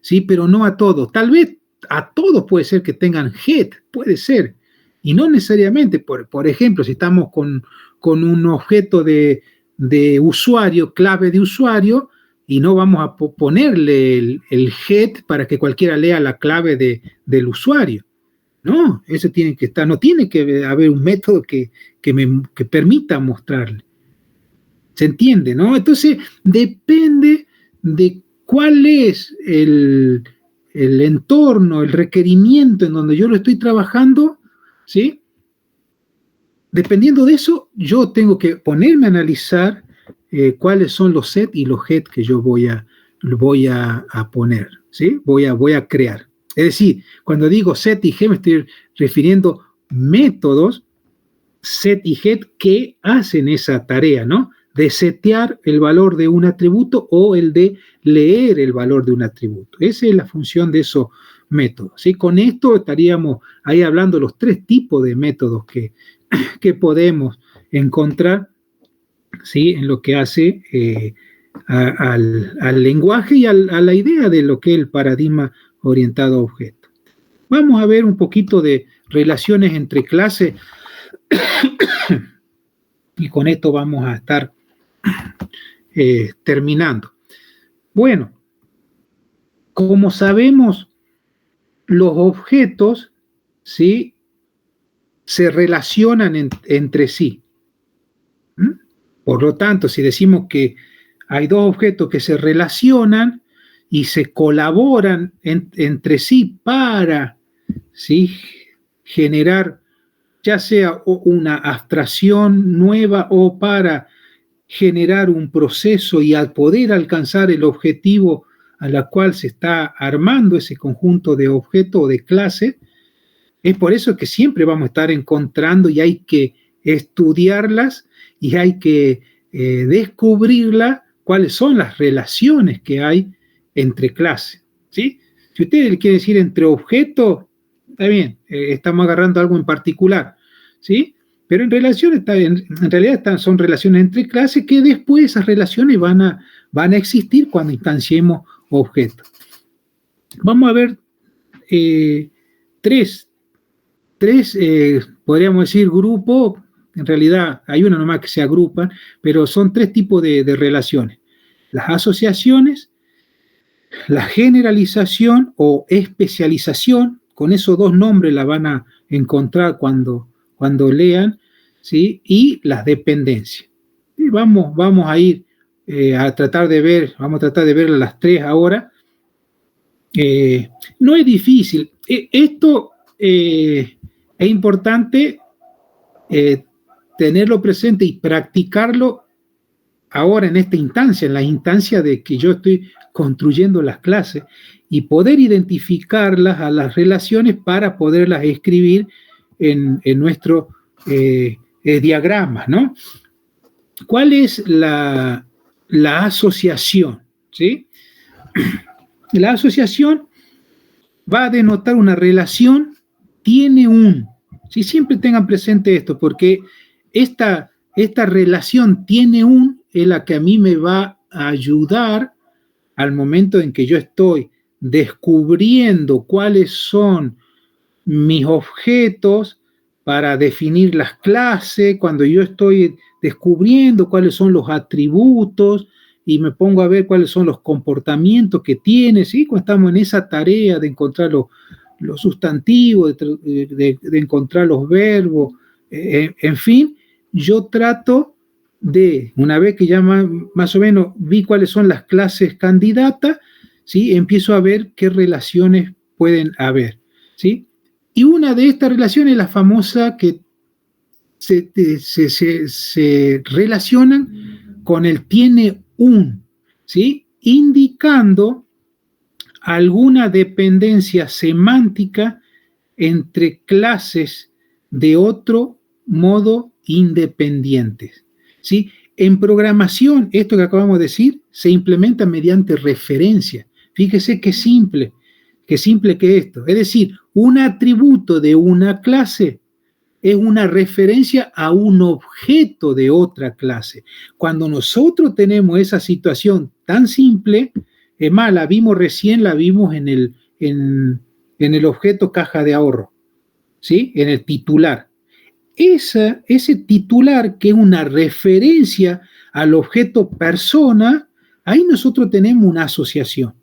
¿sí? Pero no a todos. Tal vez a todos puede ser que tengan head, puede ser. Y no necesariamente, por ejemplo, si estamos con un objeto de usuario, clave de usuario, y no vamos a ponerle el head para que cualquiera lea la clave del usuario. No, eso tiene que estar, no tiene que haber un método que permita mostrarle. ¿Se entiende, no? Entonces, depende de cuál es el entorno, el requerimiento en donde yo lo estoy trabajando, ¿sí? Dependiendo de eso, yo tengo que ponerme a analizar cuáles son los set y los head que yo voy a poner, ¿sí? Voy a crear. Es decir, cuando digo set y head me estoy refiriendo métodos set y head que hacen esa tarea, ¿no? De setear el valor de un atributo o el de leer el valor de un atributo. Esa es la función de esos métodos, ¿sí? Con esto estaríamos ahí hablando de los 3 tipos de métodos que podemos encontrar, ¿sí? En lo que hace al lenguaje y a la idea de lo que es el paradigma orientado a objetos. Vamos a ver un poquito de relaciones entre clases y con esto vamos a estar terminando. Bueno, como sabemos, los objetos, ¿sí? Se relacionan entre sí. Por lo tanto, si decimos que hay dos objetos que se relacionan y se colaboran entre sí para, ¿sí? Generar ya sea una abstracción nueva o para generar un proceso y al poder alcanzar el objetivo a la cual se está armando ese conjunto de objetos o de clases, es por eso que siempre vamos a estar encontrando y hay que estudiarlas y hay que descubrirla, cuáles son las relaciones que hay entre clases, ¿sí? Si usted le quiere decir entre objetos, está bien, estamos agarrando algo en particular, ¿sí? Pero en realidad son relaciones entre clases que después esas relaciones van a existir cuando instanciemos objetos. Vamos a ver tres, podríamos decir, grupos. En realidad hay una nomás que se agrupan, pero son tres tipos de relaciones. Las asociaciones, la generalización o especialización, con esos dos nombres la van a encontrar cuando lean, ¿sí? Y las dependencias. Y vamos a ir a tratar de ver las tres ahora. No es difícil. Esto es importante tenerlo presente y practicarlo ahora en esta instancia, en la instancia de que yo estoy construyendo las clases y poder identificarlas a las relaciones para poderlas escribir en nuestro diagrama, ¿no? ¿Cuál es la asociación? ¿Sí? La asociación va a denotar una relación, tiene un. ¿Sí? Siempre tengan presente esto, porque esta relación tiene un es la que a mí me va a ayudar al momento en que yo estoy descubriendo cuáles son mis objetos para definir las clases, cuando yo estoy descubriendo cuáles son los atributos y me pongo a ver cuáles son los comportamientos que tiene, ¿sí? Cuando estamos en esa tarea de encontrar los sustantivos, de encontrar los verbos, en fin, yo trato de, una vez que ya más o menos vi cuáles son las clases candidatas, ¿sí? Empiezo a ver qué relaciones pueden haber, ¿sí? Y una de estas relaciones es la famosa que se relacionan con el tiene un, ¿sí? Indicando alguna dependencia semántica entre clases de otro modo independientes, ¿sí? En programación, esto que acabamos de decir, se implementa mediante referencia. Fíjese qué simple que esto. Es decir, un atributo de una clase es una referencia a un objeto de otra clase. Cuando nosotros tenemos esa situación tan simple, es más, la vimos en el objeto caja de ahorro, ¿sí? En el titular. Ese titular, que es una referencia al objeto persona, ahí nosotros tenemos una asociación,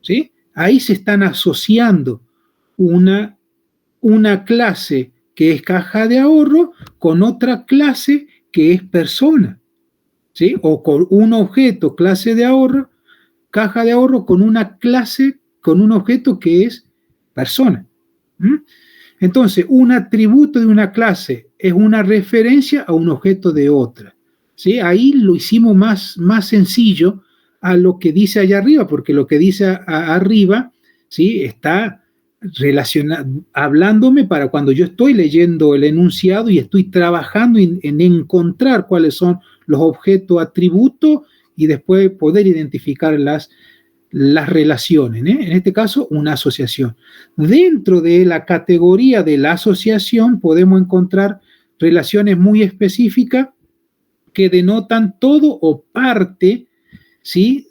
¿sí? Ahí se están asociando una clase que es caja de ahorro con otra clase que es persona, ¿sí? O con un objeto, clase de ahorro, caja de ahorro con una clase, con un objeto que es persona. ¿Mm? Entonces, un atributo de una clase es una referencia a un objeto de otra, ¿sí? Ahí lo hicimos más sencillo a lo que dice allá arriba, porque lo que dice arriba, ¿sí? Está hablándome para cuando yo estoy leyendo el enunciado y estoy trabajando en encontrar cuáles son los objetos, atributos y después poder identificar las relaciones, ¿eh? En este caso, una asociación. Dentro de la categoría de la asociación podemos encontrar relaciones muy específicas que denotan todo o parte, ¿sí?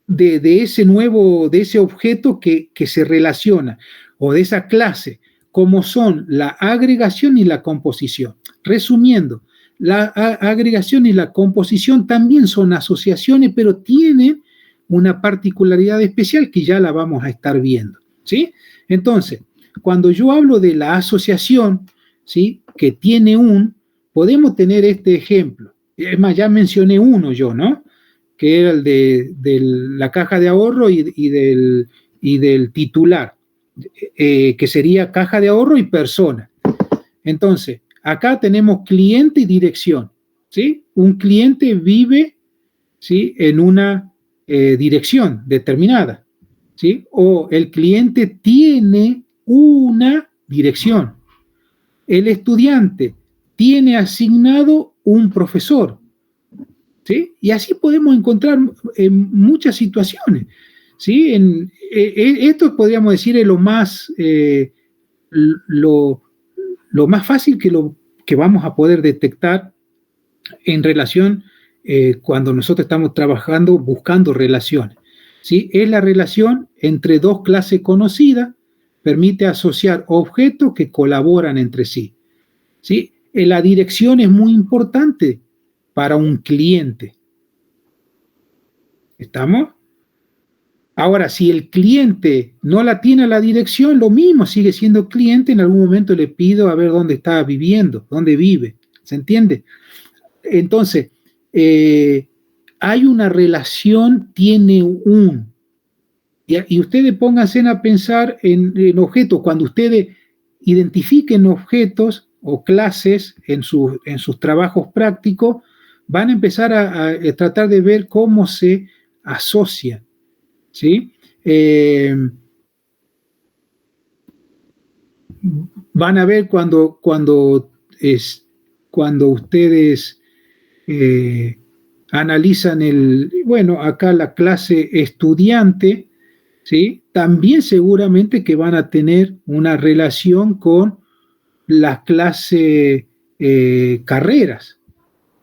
de ese objeto que se relaciona, o de esa clase, como son la agregación y la composición. Resumiendo, la agregación y la composición también son asociaciones, pero tienen una particularidad especial que ya la vamos a estar viendo, ¿sí? Entonces, cuando yo hablo de la asociación, ¿sí? Que tiene podemos tener este ejemplo. Es más, ya mencioné uno yo, ¿no? Que era el de la caja de ahorro y del titular, que sería caja de ahorro y persona. Entonces, acá tenemos cliente y dirección, ¿sí? Un cliente vive, ¿sí? En una dirección determinada, ¿sí? O el cliente tiene una dirección. El estudiante tiene asignado un profesor, ¿sí? Y así podemos encontrar muchas situaciones, ¿sí? Esto podríamos decir es lo, lo más fácil que vamos a poder detectar en relación cuando nosotros estamos trabajando buscando relaciones, ¿sí? Es la relación entre dos clases conocidas, permite asociar objetos que colaboran entre sí, ¿sí? La dirección es muy importante para un cliente. ¿Estamos? Ahora, si el cliente no la tiene a la dirección, lo mismo, sigue siendo cliente, en algún momento le pido a ver dónde está viviendo, dónde vive, ¿se entiende? Entonces, hay una relación, tiene y ustedes pónganse a pensar en objetos, cuando ustedes identifiquen objetos o clases en sus trabajos prácticos, van a empezar a tratar de ver cómo se asocian, ¿sí? Van a ver cuando ustedes analizan bueno, acá la clase estudiante, ¿sí? También seguramente que van a tener una relación con las clases carreras.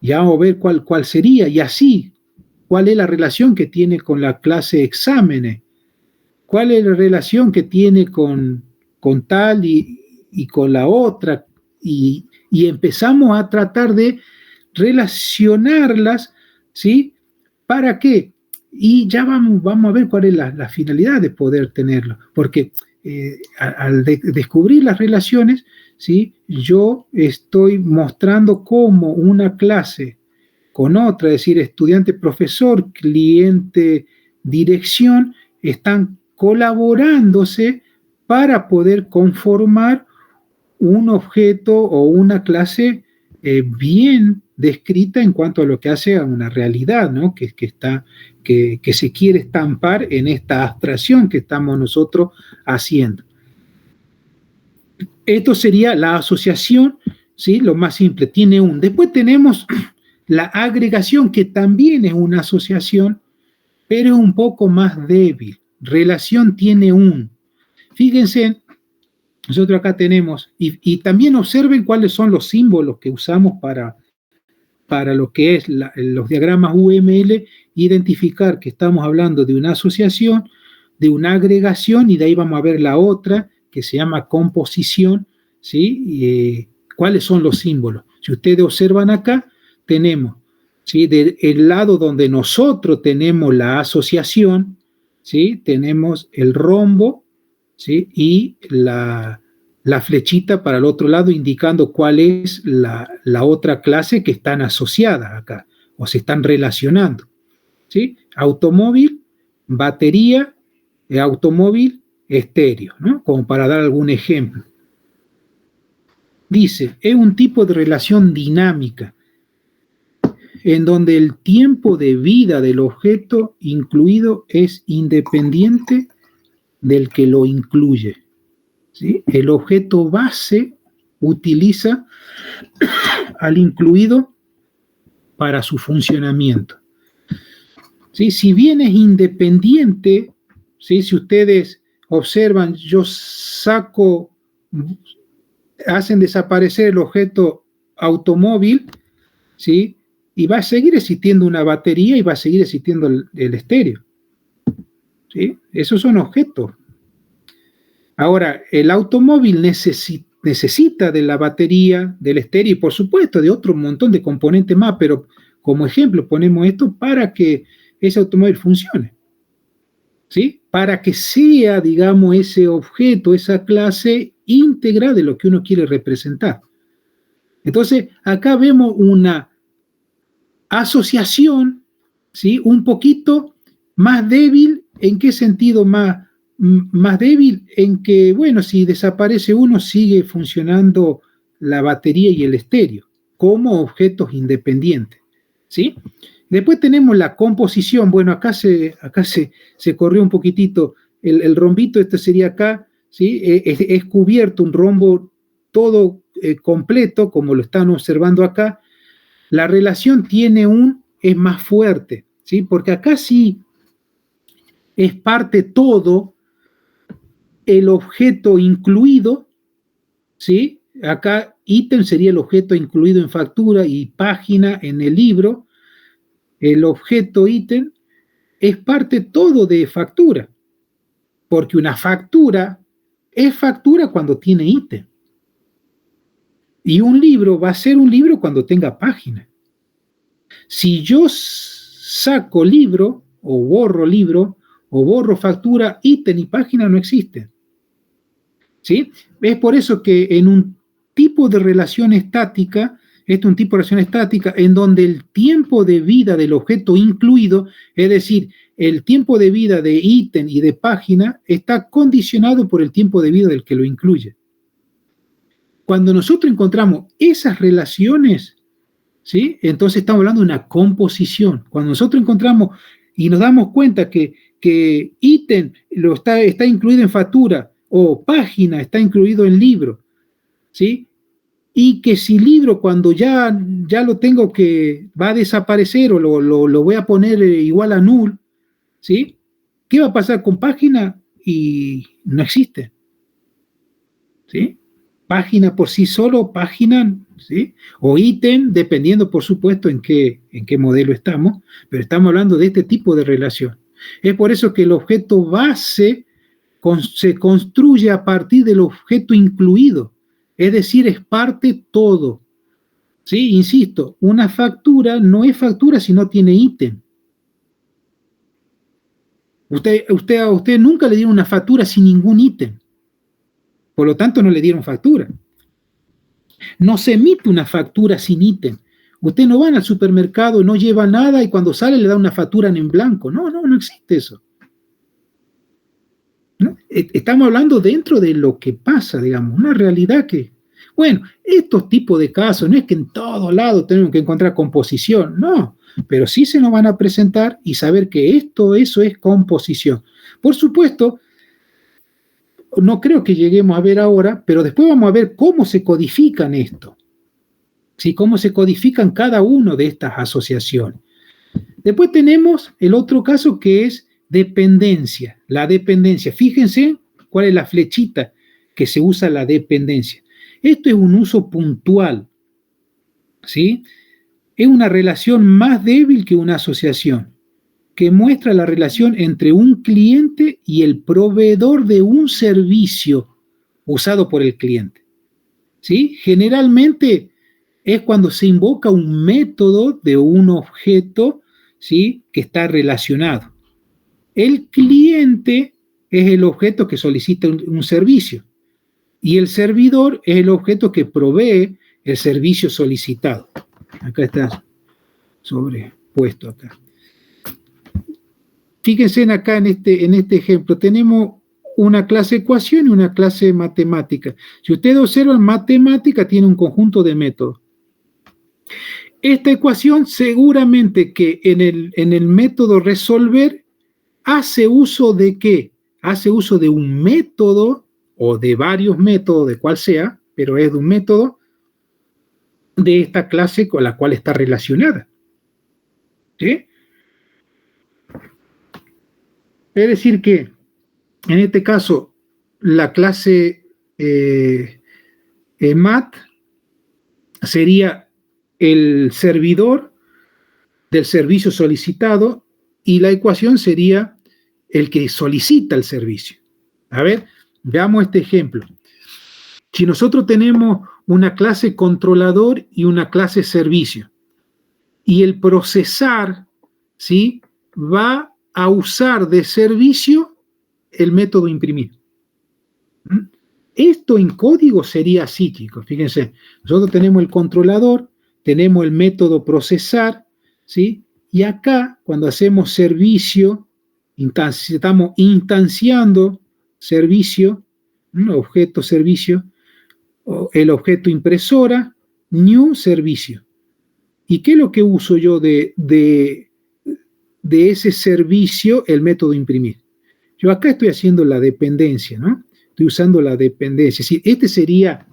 Ya vamos a ver cuál sería, y así, cuál es la relación que tiene con la clase exámenes, cuál es la relación que tiene con tal y con la otra, y empezamos a tratar de relacionarlas, ¿sí? ¿Para qué? Y ya vamos a ver cuál es la finalidad de poder tenerlo, porque al descubrir las relaciones, ¿sí? Yo estoy mostrando cómo una clase con otra, es decir, estudiante, profesor, cliente, dirección, están colaborándose para poder conformar un objeto o una clase bien descrita en cuanto a lo que hace a una realidad, ¿no? Que se quiere estampar en esta abstracción que estamos nosotros haciendo. Esto sería la asociación, ¿sí? Lo más simple, tiene un. Después tenemos la agregación, que también es una asociación, pero es un poco más débil. Relación tiene un. Fíjense, nosotros acá tenemos, y también observen cuáles son los símbolos que usamos para lo que es los diagramas UML, identificar que estamos hablando de una asociación, de una agregación, y de ahí vamos a ver la otra, que se llama composición, ¿sí? ¿Cuáles son los símbolos? Si ustedes observan acá, tenemos, ¿sí? Del lado donde nosotros tenemos la asociación, ¿sí? Tenemos el rombo, ¿sí? Y la flechita para el otro lado indicando cuál es la otra clase que están asociadas acá o se están relacionando, ¿sí? Automóvil, batería, automóvil, estéreo, ¿no? Como para dar algún ejemplo. Dice, es un tipo de relación dinámica en donde el tiempo de vida del objeto incluido es independiente del que lo incluye, ¿sí? El objeto base utiliza al incluido para su funcionamiento, ¿sí? Si bien es independiente, ¿sí? Si ustedes observan, hacen desaparecer el objeto automóvil, ¿sí? Y va a seguir existiendo una batería y va a seguir existiendo el estéreo, ¿sí? Esos son objetos. Ahora, el automóvil necesita de la batería, del estéreo y por supuesto de otro montón de componentes más, pero como ejemplo ponemos esto para que ese automóvil funcione, ¿sí? Para que sea, digamos, ese objeto, esa clase íntegra de lo que uno quiere representar. Entonces, acá vemos una asociación, ¿sí? Un poquito más débil. ¿En qué sentido más débil? En que, bueno, si desaparece uno, sigue funcionando la batería y el estéreo como objetos independientes, ¿sí? Después tenemos la composición. Bueno, acá se corrió un poquitito el rombito, este sería acá, ¿sí? Es cubierto un rombo todo completo, como lo están observando acá. la relación es más fuerte, ¿sí? Porque acá sí es parte todo, el objeto incluido, ¿sí? Acá ítem sería el objeto incluido en factura y página en el libro. El objeto ítem es parte todo de factura, porque una factura es factura cuando tiene ítem. Y un libro va a ser un libro cuando tenga página. Si yo saco libro, o borro factura, ítem y página no existen. ¿Sí? Es por eso que en un tipo de relación estática, este es un tipo de relación estática en donde el tiempo de vida del objeto incluido, es decir, el tiempo de vida de ítem y de página, está condicionado por el tiempo de vida del que lo incluye. Cuando nosotros encontramos esas relaciones, ¿sí? Entonces estamos hablando de una composición. Cuando nosotros encontramos y nos damos cuenta que ítem está incluido en factura o página está incluido en libro, ¿sí? Y que si libro cuando ya lo tengo que va a desaparecer o lo voy a poner igual a null, ¿sí? ¿Qué va a pasar con página? Y no existe, ¿sí? Página por sí solo, página, ¿sí? O ítem, dependiendo por supuesto en qué modelo estamos, pero estamos hablando de este tipo de relación. Es por eso que el objeto base se construye a partir del objeto incluido, es decir, es parte todo. ¿Sí? Insisto, una factura no es factura si no tiene ítem. A usted nunca le dieron una factura sin ningún ítem. Por lo tanto, no le dieron factura. No se emite una factura sin ítem. Usted no va al supermercado, no lleva nada y cuando sale le da una factura en blanco. No existe eso. ¿No? Estamos hablando dentro de lo que pasa, digamos, una realidad que... Bueno, estos tipos de casos, no es que en todo lado tenemos que encontrar composición, no, pero sí se nos van a presentar y saber que eso es composición. Por supuesto, no creo que lleguemos a ver ahora, pero después vamos a ver cómo se codifican esto, ¿sí? Cómo se codifican cada uno de estas asociaciones. Después tenemos el otro caso que es dependencia, la dependencia. Fíjense cuál es la flechita que se usa la dependencia. Esto es un uso puntual, ¿sí? Es una relación más débil que una asociación, que muestra la relación entre un cliente y el proveedor de un servicio usado por el cliente, ¿sí? Generalmente es cuando se invoca un método de un objeto, ¿sí? Que está relacionado. El cliente es el objeto que solicita un servicio y el servidor es el objeto que provee el servicio solicitado. Acá está sobrepuesto acá. Fíjense acá en este ejemplo, tenemos una clase ecuación y una clase matemática. Si ustedes observan, matemática tiene un conjunto de métodos. Esta ecuación seguramente que en el método resolver hace uso de ¿qué? Hace uso de un método o de varios métodos, de cual sea, pero es de un método de esta clase con la cual está relacionada. ¿Sí? Es decir que, en este caso, la clase mat sería el servidor del servicio solicitado y la ecuación sería el que solicita el servicio. A ver, veamos este ejemplo. Si nosotros tenemos una clase controlador y una clase servicio, y el procesar, ¿sí?, va a usar de servicio el método imprimir. Esto en código sería así, chicos. Fíjense, nosotros tenemos el controlador, tenemos el método procesar, ¿sí? Y acá, cuando hacemos servicio, estamos instanciando servicio, objeto servicio, el objeto impresora, new servicio. ¿Y qué es lo que uso yo de ese servicio, el método imprimir? Yo acá estoy haciendo la dependencia, ¿no? Estoy usando la dependencia. Es decir, esta sería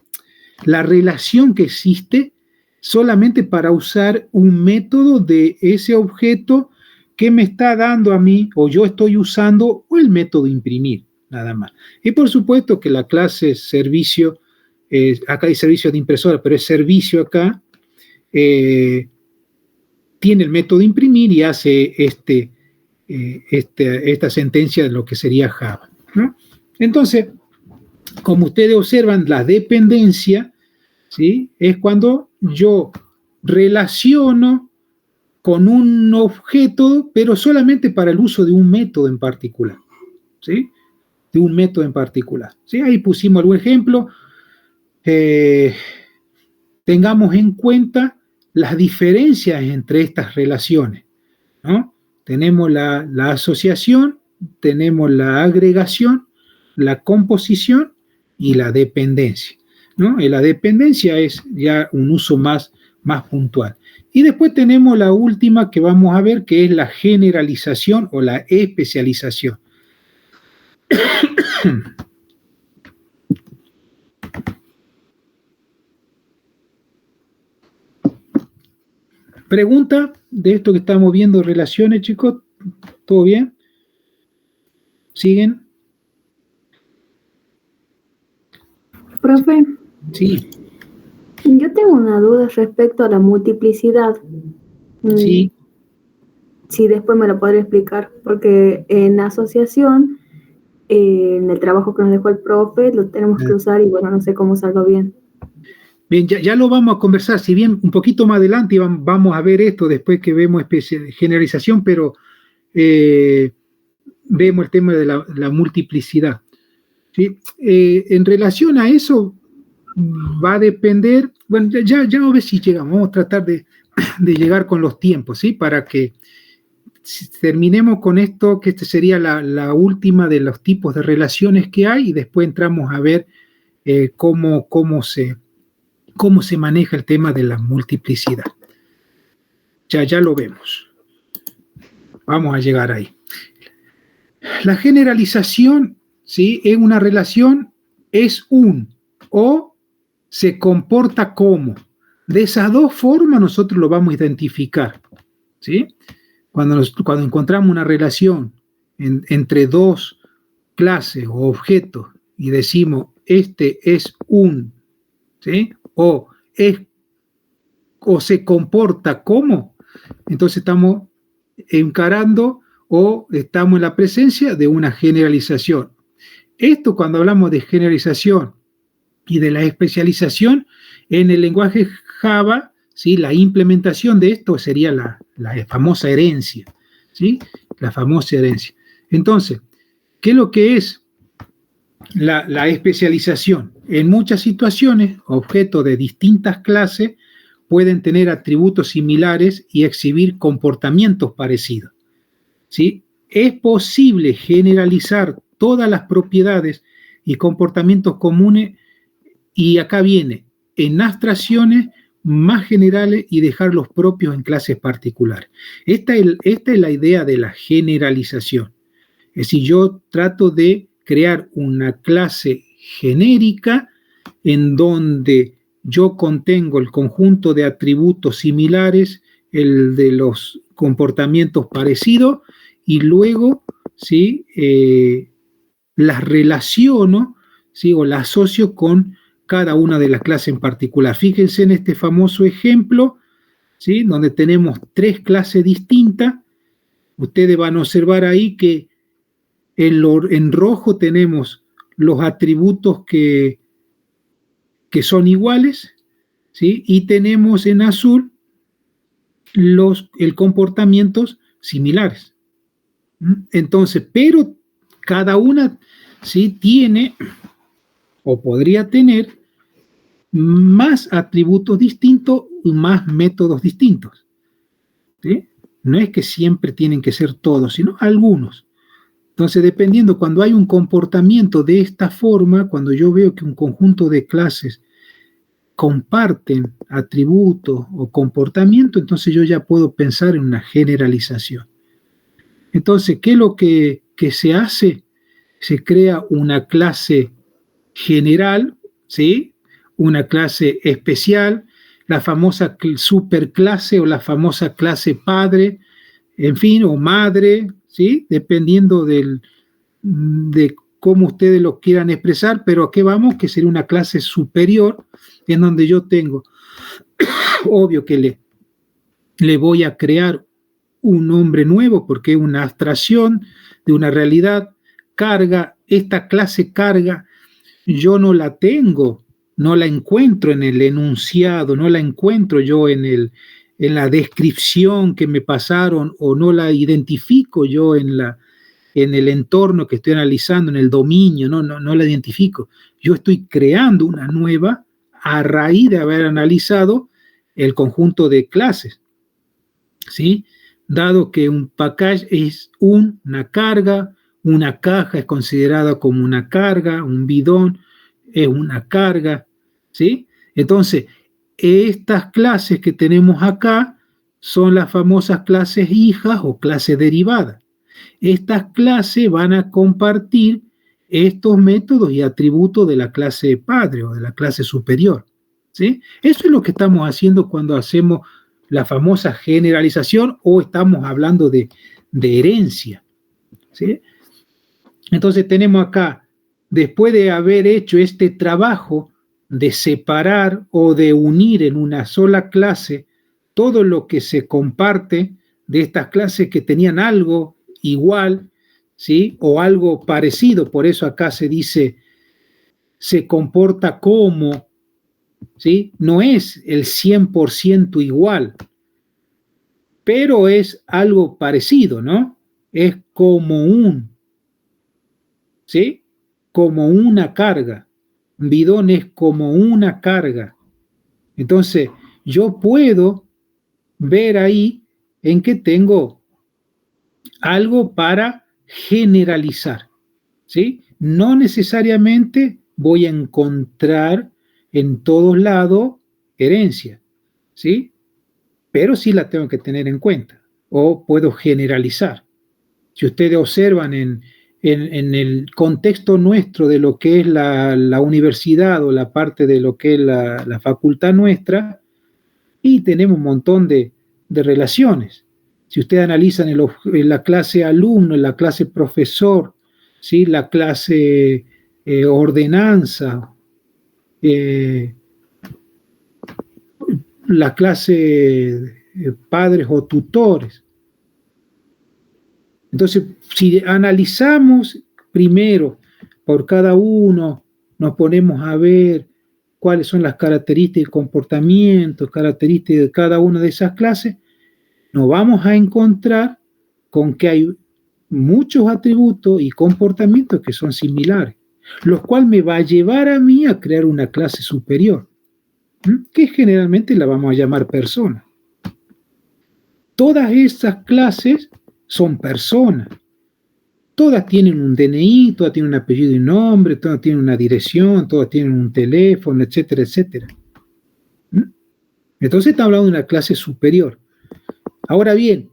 la relación que existe solamente para usar un método de ese objeto que me está dando a mí, o yo estoy usando, o el método imprimir, nada más. Y por supuesto que la clase servicio, acá hay servicio de impresora, pero es servicio acá, tiene el método imprimir y hace esta sentencia de lo que sería Java, ¿no? Entonces, como ustedes observan, la dependencia, ¿sí?, es cuando yo relaciono con un objeto, pero solamente para el uso de un método en particular, ¿sí? De un método en particular, ¿sí? Ahí pusimos algún ejemplo. Tengamos en cuenta las diferencias entre estas relaciones, ¿no? Tenemos la asociación, tenemos la agregación, la composición y la dependencia, ¿no? Y la dependencia es ya un uso más puntual. Y después tenemos la última que vamos a ver, que es la generalización o la especialización. Pregunta de esto que estamos viendo, relaciones, chicos. ¿Todo bien? ¿Siguen? Profe. Sí. Yo tengo una duda respecto a la multiplicidad. Sí. Sí, después me lo podría explicar, porque en asociación, en el trabajo que nos dejó el profe, lo tenemos que usar y bueno, no sé cómo salga bien. Bien, ya lo vamos a conversar, si bien un poquito más adelante vamos a ver esto después que vemos generalización, pero vemos el tema de la multiplicidad, ¿sí? En relación a eso va a depender, bueno, ya a ver si llegamos, vamos a tratar de llegar con los tiempos, ¿sí? Para que terminemos con esto, que sería la última de los tipos de relaciones que hay, y después entramos a ver cómo se maneja el tema de la multiplicidad. Ya lo vemos. Vamos a llegar ahí. La generalización, ¿sí?, es una relación, es un o se comporta como. De esas dos formas nosotros lo vamos a identificar, ¿sí? Cuando encontramos una relación entre dos clases o objetos y decimos este es un, ¿sí?, o se comporta como, entonces estamos encarando o estamos en la presencia de una generalización. Esto, cuando hablamos de generalización y de la especialización en el lenguaje Java, ¿sí?, la implementación de esto sería la famosa herencia, ¿sí?, la famosa herencia. Entonces, ¿qué es lo que es la especialización? En muchas situaciones, objetos de distintas clases pueden tener atributos similares y exhibir comportamientos parecidos, ¿sí? Es posible generalizar todas las propiedades y comportamientos comunes, y acá viene, en abstracciones más generales y dejar los propios en clases particulares. Esta es la idea de la generalización. Es decir, yo trato de crear una clase genérica en donde yo contengo el conjunto de atributos similares, el de los comportamientos parecidos, y luego, ¿sí?, las relaciono, ¿sí?, o las asocio con cada una de las clases en particular. Fíjense en este famoso ejemplo, ¿sí?, donde tenemos tres clases distintas. Ustedes van a observar ahí que en rojo tenemos los atributos que son iguales, ¿sí?, y tenemos en azul el comportamientos similares. Entonces, pero cada una, ¿sí?, tiene o podría tener más atributos distintos y más métodos distintos, ¿sí? No es que siempre tienen que ser todos, sino algunos. Entonces, dependiendo, cuando hay un comportamiento de esta forma, cuando yo veo que un conjunto de clases comparten atributos o comportamiento, entonces yo ya puedo pensar en una generalización. Entonces, ¿qué es lo que se hace? Se crea una clase general, ¿sí?, una clase especial. la famosa superclase o la famosa clase padre, en fin, o madre, ¿sí? Dependiendo de cómo ustedes lo quieran expresar, pero ¿a qué vamos? Que sería una clase superior en donde yo tengo, obvio que le voy a crear un nombre nuevo porque es una abstracción de una realidad, carga, esta clase carga, yo no la tengo, no la encuentro en el enunciado, no la encuentro yo en la descripción que me pasaron o no la identifico yo en el entorno que estoy analizando, en el dominio, no la identifico. Yo estoy creando una nueva a raíz de haber analizado el conjunto de clases, ¿sí? Dado que un package es una carga, una caja es considerada como una carga, un bidón es una carga, ¿sí? Entonces, estas clases que tenemos acá son las famosas clases hijas o clases derivadas. Estas clases van a compartir estos métodos y atributos de la clase padre o de la clase superior, ¿sí? Eso es lo que estamos haciendo cuando hacemos la famosa generalización o estamos hablando de herencia, ¿sí? Entonces tenemos acá, después de haber hecho este trabajo de separar o de unir en una sola clase todo lo que se comparte de estas clases que tenían algo igual, ¿sí? O algo parecido, por eso acá se dice, se comporta como, ¿sí? No es el 100% igual, pero es algo parecido, ¿no? Es como ¿sí? Como una carga. Un bidón es como una carga. Entonces, yo puedo ver ahí en que tengo algo para generalizar, ¿sí? No necesariamente voy a encontrar en todos lados herencia, ¿sí? Pero sí la tengo que tener en cuenta o puedo generalizar. Si ustedes observan en el contexto nuestro de lo que es la universidad o la parte de lo que es la facultad nuestra, y tenemos un montón de relaciones. Si ustedes analizan en la clase alumno, en la clase profesor, ¿sí? La clase ordenanza, la clase padres o tutores. Entonces, si analizamos primero por cada uno, nos ponemos a ver cuáles son las características de comportamiento, características de cada una de esas clases, nos vamos a encontrar con que hay muchos atributos y comportamientos que son similares, lo cual me va a llevar a mí a crear una clase superior, que generalmente la vamos a llamar persona. Todas estas clases son personas. Todas tienen un DNI, todas tienen un apellido y nombre, todas tienen una dirección, todas tienen un teléfono, etcétera, etcétera. Entonces está hablando de una clase superior. Ahora bien,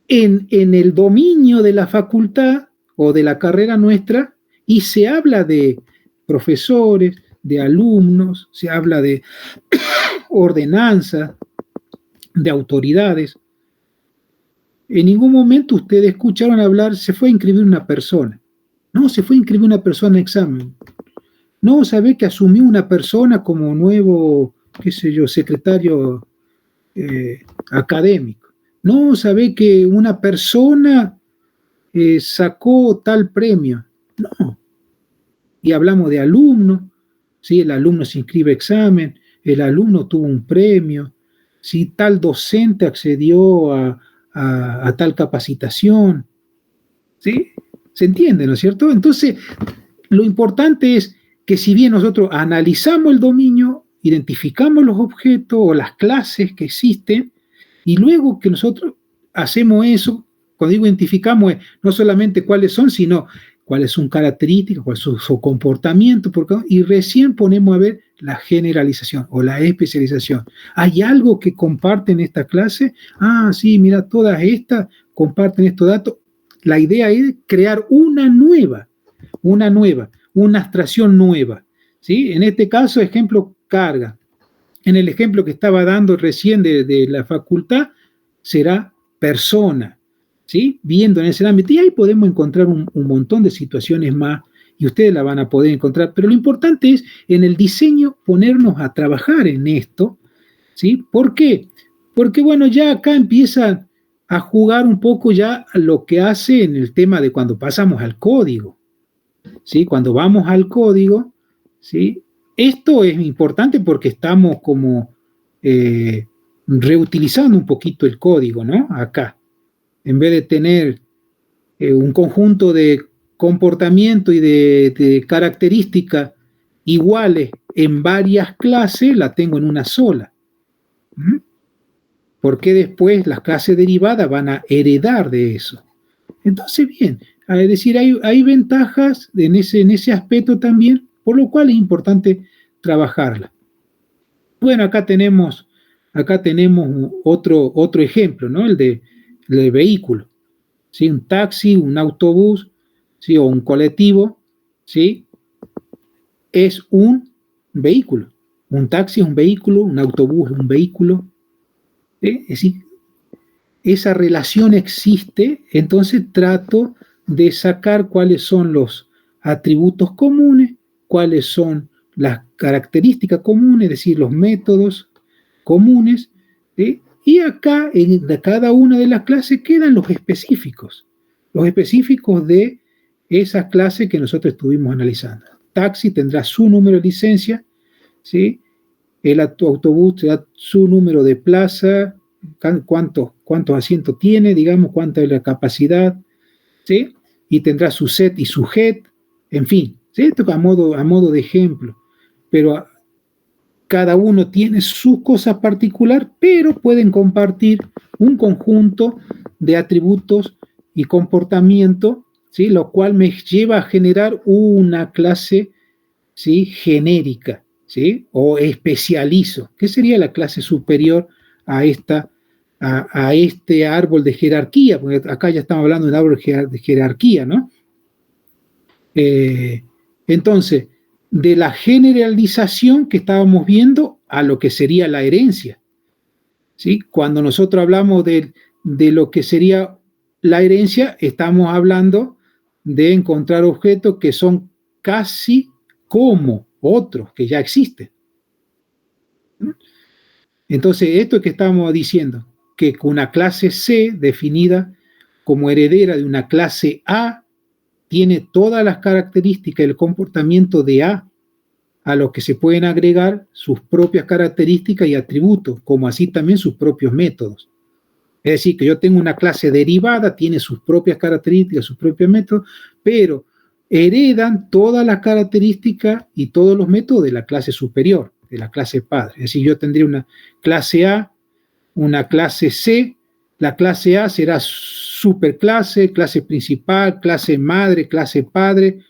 en el dominio de la facultad o de la carrera nuestra, y se habla de profesores, de alumnos, se habla de ordenanza, de autoridades. En ningún momento ustedes escucharon hablar, se fue a inscribir una persona. No, se fue a inscribir una persona en examen. No, sabe que asumió una persona como nuevo, qué sé yo, secretario académico. No, sabe que una persona sacó tal premio. No. Y hablamos de alumnos, ¿sí? El alumno se inscribe a examen, el alumno tuvo un premio, ¿sí? Tal docente accedió a tal capacitación, ¿sí? ¿Se entiende, no es cierto? Entonces, lo importante es que si bien nosotros analizamos el dominio, identificamos los objetos o las clases que existen, y luego que nosotros hacemos eso, cuando digo identificamos, no solamente cuáles son, sino cuáles son características, cuál es su comportamiento, y recién ponemos a ver la generalización o la especialización. ¿Hay algo que comparten esta clase? Ah, sí, mira, todas estas comparten estos datos. La idea es crear una abstracción nueva, ¿sí? En este caso, ejemplo, carga. En el ejemplo que estaba dando recién de la facultad, será persona, ¿sí? Viendo en ese ámbito. Y ahí podemos encontrar un montón de situaciones más y ustedes la van a poder encontrar. Pero lo importante es en el diseño ponernos a trabajar en esto, ¿sí? ¿Por qué? Porque, bueno, ya acá empieza a jugar un poco ya lo que hace en el tema de cuando pasamos al código, ¿sí? Cuando vamos al código, ¿sí? Esto es importante porque estamos como reutilizando un poquito el código, ¿no? Acá, en vez de tener un conjunto de comportamiento y de características iguales en varias clases, la tengo en una sola. ¿Mm? Porque después las clases derivadas van a heredar de eso. Entonces, bien, es decir, hay ventajas en ese aspecto también, por lo cual es importante trabajarla. Bueno, acá tenemos otro ejemplo, ¿no? El de vehículo, ¿sí? Un taxi, un autobús, ¿sí? O un colectivo, ¿sí? Es un vehículo. Un taxi es un vehículo, un autobús es un vehículo, ¿sí? Es decir, esa relación existe, entonces trato de sacar cuáles son los atributos comunes, cuáles son las características comunes, es decir, los métodos comunes, ¿sí? Y acá en cada una de las clases quedan los específicos de esas clases que nosotros estuvimos analizando. Taxi tendrá su número de licencia, ¿sí? El autobús tendrá su número de plaza, cuántos asientos tiene, digamos, cuánta es la capacidad, ¿sí? Y tendrá su set y su head, en fin, ¿sí? Esto a modo de ejemplo, pero cada uno tiene su cosa particular, pero pueden compartir un conjunto de atributos y comportamiento, ¿sí? Lo cual me lleva a generar una clase, ¿sí? Genérica, ¿sí? O especializo, que sería la clase superior a este árbol de jerarquía, porque acá ya estamos hablando de un árbol de jerarquía, ¿no? Entonces, de la generalización que estábamos viendo a lo que sería la herencia, ¿sí? Cuando nosotros hablamos de lo que sería la herencia, estamos hablando de encontrar objetos que son casi como otros que ya existen. Entonces, esto que estamos diciendo, que una clase C definida como heredera de una clase A tiene todas las características del comportamiento de a los que se pueden agregar sus propias características y atributos, como así también sus propios métodos. Es decir, que yo tengo una clase derivada, tiene sus propias características, sus propios métodos, pero heredan todas las características y todos los métodos de la clase superior, de la clase padre. Es decir, yo tendría una clase A, una clase C, la clase A será superclase, clase principal, clase madre, clase padre.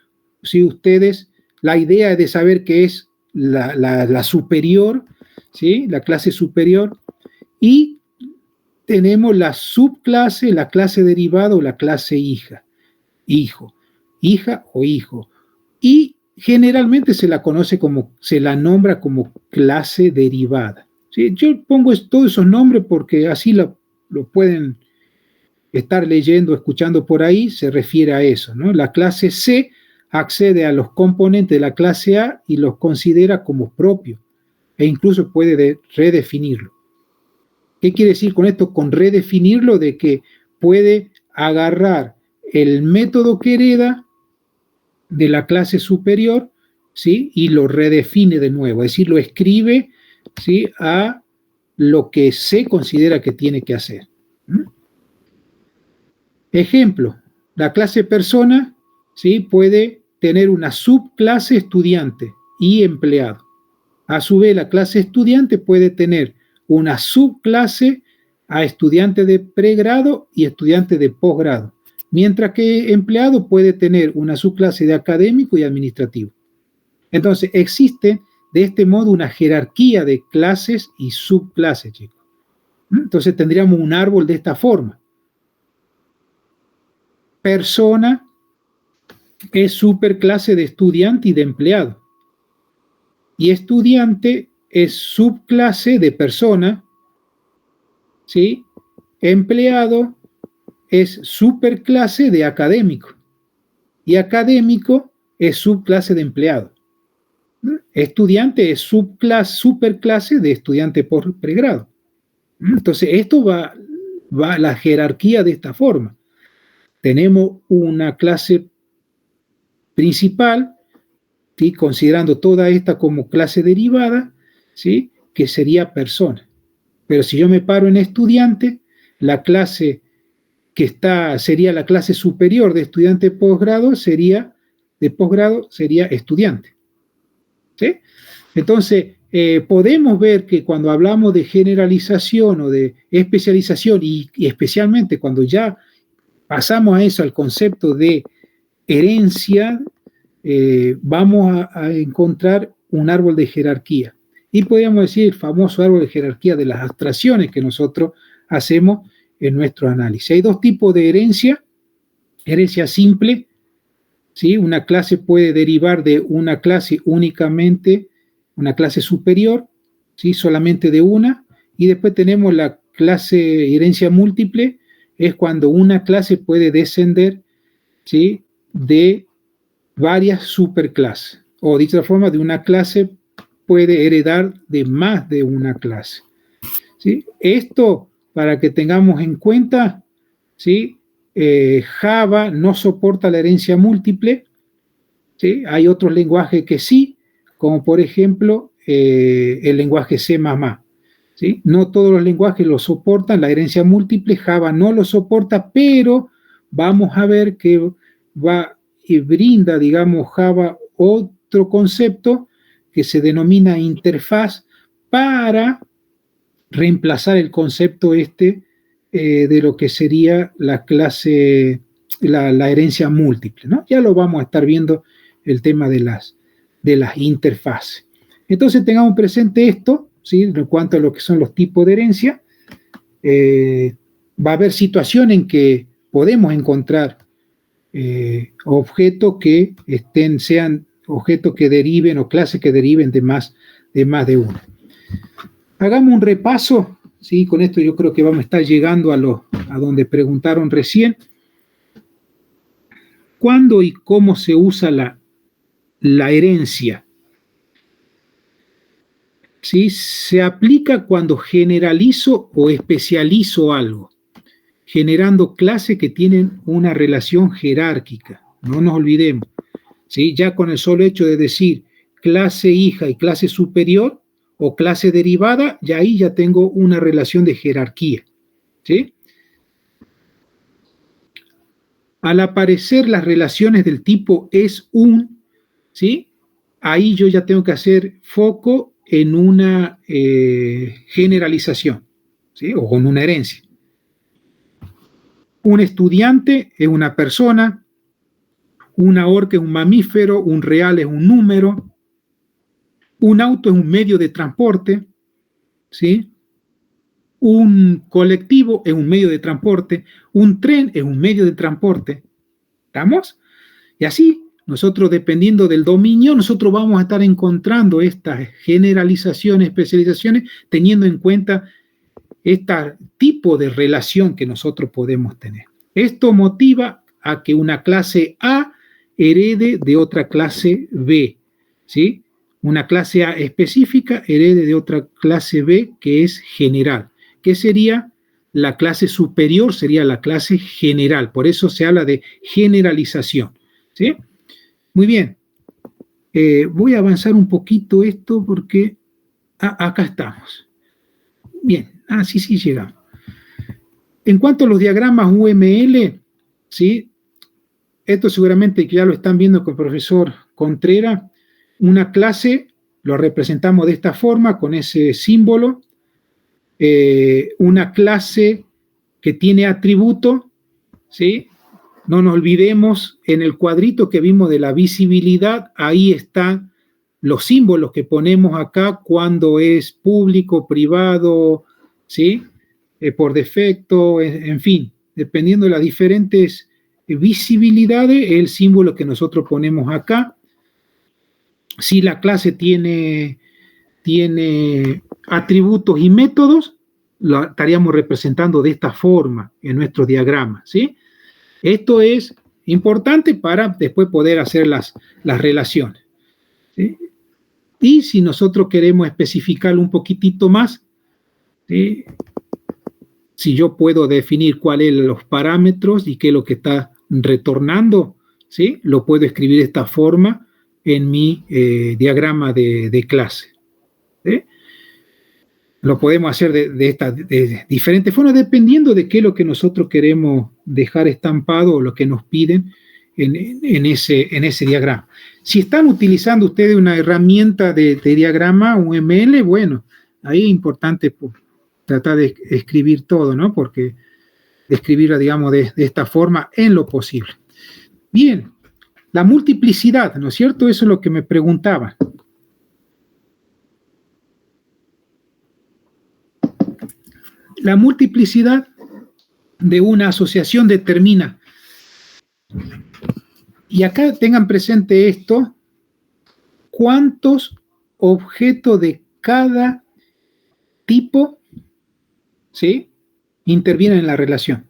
Si ustedes, la idea es de saber qué es la superior, ¿sí? La clase superior, y tenemos la subclase, la clase derivada o la clase hija, hijo, hija o hijo. Y generalmente se la nombra como clase derivada. ¿Sí? Yo pongo todos esos nombres porque así lo pueden estar leyendo, escuchando por ahí, se refiere a eso, ¿no? La clase C accede a los componentes de la clase A y los considera como propios e incluso puede redefinirlo. ¿Qué quiere decir con esto? Con redefinirlo, de que puede agarrar el método que hereda de la clase superior, ¿sí? Y lo redefine de nuevo, es decir, lo escribe, ¿sí? A lo que se considera que tiene que hacer. Ejemplo, la clase persona, ¿sí? Puede tener una subclase estudiante y empleado. A su vez, la clase estudiante puede tener una subclase a estudiante de pregrado y estudiante de posgrado, mientras que empleado puede tener una subclase de académico y administrativo. Entonces, existe de este modo una jerarquía de clases y subclases, chicos. Entonces, tendríamos un árbol de esta forma. Persona es superclase de estudiante y de empleado. Y estudiante es subclase de persona, ¿sí? Empleado es superclase de académico y académico es subclase de empleado. Estudiante es superclase de estudiante por pregrado. Entonces, esto va a la jerarquía de esta forma. Tenemos una clase principal, ¿sí? Considerando toda esta como clase derivada, ¿sí? Que sería persona. Pero si yo me paro en estudiante, la clase sería la clase superior de estudiante de posgrado sería estudiante. ¿Sí? Entonces, podemos ver que cuando hablamos de generalización o de especialización, y especialmente cuando ya pasamos a eso, al concepto de herencia, vamos a encontrar un árbol de jerarquía. Y podríamos decir el famoso árbol de jerarquía de las abstracciones que nosotros hacemos en nuestro análisis. Hay dos tipos de herencia. Herencia simple, ¿sí? Una clase puede derivar de una clase únicamente, una clase superior, ¿sí? Solamente de una. Y después tenemos la clase herencia múltiple, es cuando una clase puede descender, ¿sí? De varias superclases. O dicho de otra forma, de una clase puede heredar de más de una clase. ¿Sí? Esto, para que tengamos en cuenta, ¿sí? Java no soporta la herencia múltiple, ¿sí? Hay otros lenguajes que sí, como por ejemplo el lenguaje C++, ¿sí? No todos los lenguajes lo soportan, la herencia múltiple, Java no lo soporta, pero vamos a ver que va y brinda, digamos, Java otro concepto que se denomina interfaz para reemplazar el concepto de lo que sería la clase, la herencia múltiple, ¿no? Ya lo vamos a estar viendo el tema de las interfaces. Entonces tengamos presente esto, ¿sí? En cuanto a lo que son los tipos de herencia. Va a haber situaciones en que podemos encontrar objetos que sean objetos que deriven o clases que deriven de más de uno. Hagamos un repaso, ¿sí? Con esto yo creo que vamos a estar llegando a donde preguntaron recién. ¿Cuándo y cómo se usa la herencia? ¿Sí? Se aplica cuando generalizo o especializo algo, generando clases que tienen una relación jerárquica. No nos olvidemos. ¿Sí? Ya con el solo hecho de decir clase hija y clase superior o clase derivada, ya ahí ya tengo una relación de jerarquía. ¿Sí? Al aparecer las relaciones del tipo es un, ¿sí? Ahí yo ya tengo que hacer foco en una generalización, ¿sí? O con una herencia. Un estudiante es una persona, una orca es un mamífero, un real es un número, un auto es un medio de transporte, ¿sí? Un colectivo es un medio de transporte, un tren es un medio de transporte. ¿Estamos? Y así, nosotros dependiendo del dominio, nosotros vamos a estar encontrando estas generalizaciones, especializaciones, teniendo en cuenta este tipo de relación que nosotros podemos tener. Esto motiva a que una clase A herede de otra clase B, ¿sí? Una clase A específica herede de otra clase B que es general. ¿Qué sería? La clase superior sería la clase general. Por eso se habla de generalización, ¿sí? Muy bien. Voy a avanzar un poquito esto porque acá estamos. Bien. Sí, llegamos. En cuanto a los diagramas UML, ¿sí? Esto seguramente ya lo están viendo con el profesor Contreras. Una clase lo representamos de esta forma, con ese símbolo. Una clase que tiene atributo, ¿sí? No nos olvidemos, en el cuadrito que vimos de la visibilidad, ahí están los símbolos que ponemos acá cuando es público, privado, ¿sí? Por defecto, en fin, dependiendo de las diferentes visibilidades, el símbolo que nosotros ponemos acá. Si la clase tiene tiene atributos y métodos, lo estaríamos representando de esta forma en nuestro diagrama, ¿sí? Esto es importante para después poder hacer las relaciones, ¿sí? Y si nosotros queremos especificarlo un poquitito más, ¿sí? Si yo puedo definir cuáles son los parámetros y qué es lo que está retornando, ¿sí? Lo puedo escribir de esta forma en mi diagrama de clase, ¿sí? Lo podemos hacer de diferentes formas dependiendo de qué es lo que nosotros queremos dejar estampado o lo que nos piden en ese diagrama. Si están utilizando ustedes una herramienta de diagrama, un ML, bueno, ahí es importante tratar de escribir todo, ¿no? Porque escribirla, digamos, de esta forma en lo posible. Bien, la multiplicidad, ¿no es cierto? Eso es lo que me preguntaban. La multiplicidad de una asociación determina, y acá tengan presente esto, cuántos objetos de cada tipo, ¿sí?, intervienen en la relación.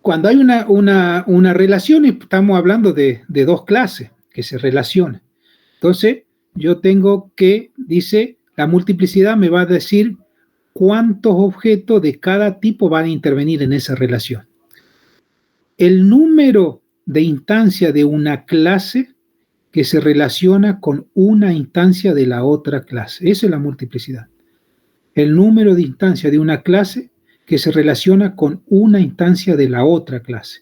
Cuando hay una relación, estamos hablando de dos clases que se relacionan. Entonces, yo tengo que, dice, la multiplicidad me va a decir cuántos objetos de cada tipo van a intervenir en esa relación. El número de instancias de una clase que se relaciona con una instancia de la otra clase. Esa es la multiplicidad. El número de instancias de una clase que se relaciona con una instancia de la otra clase.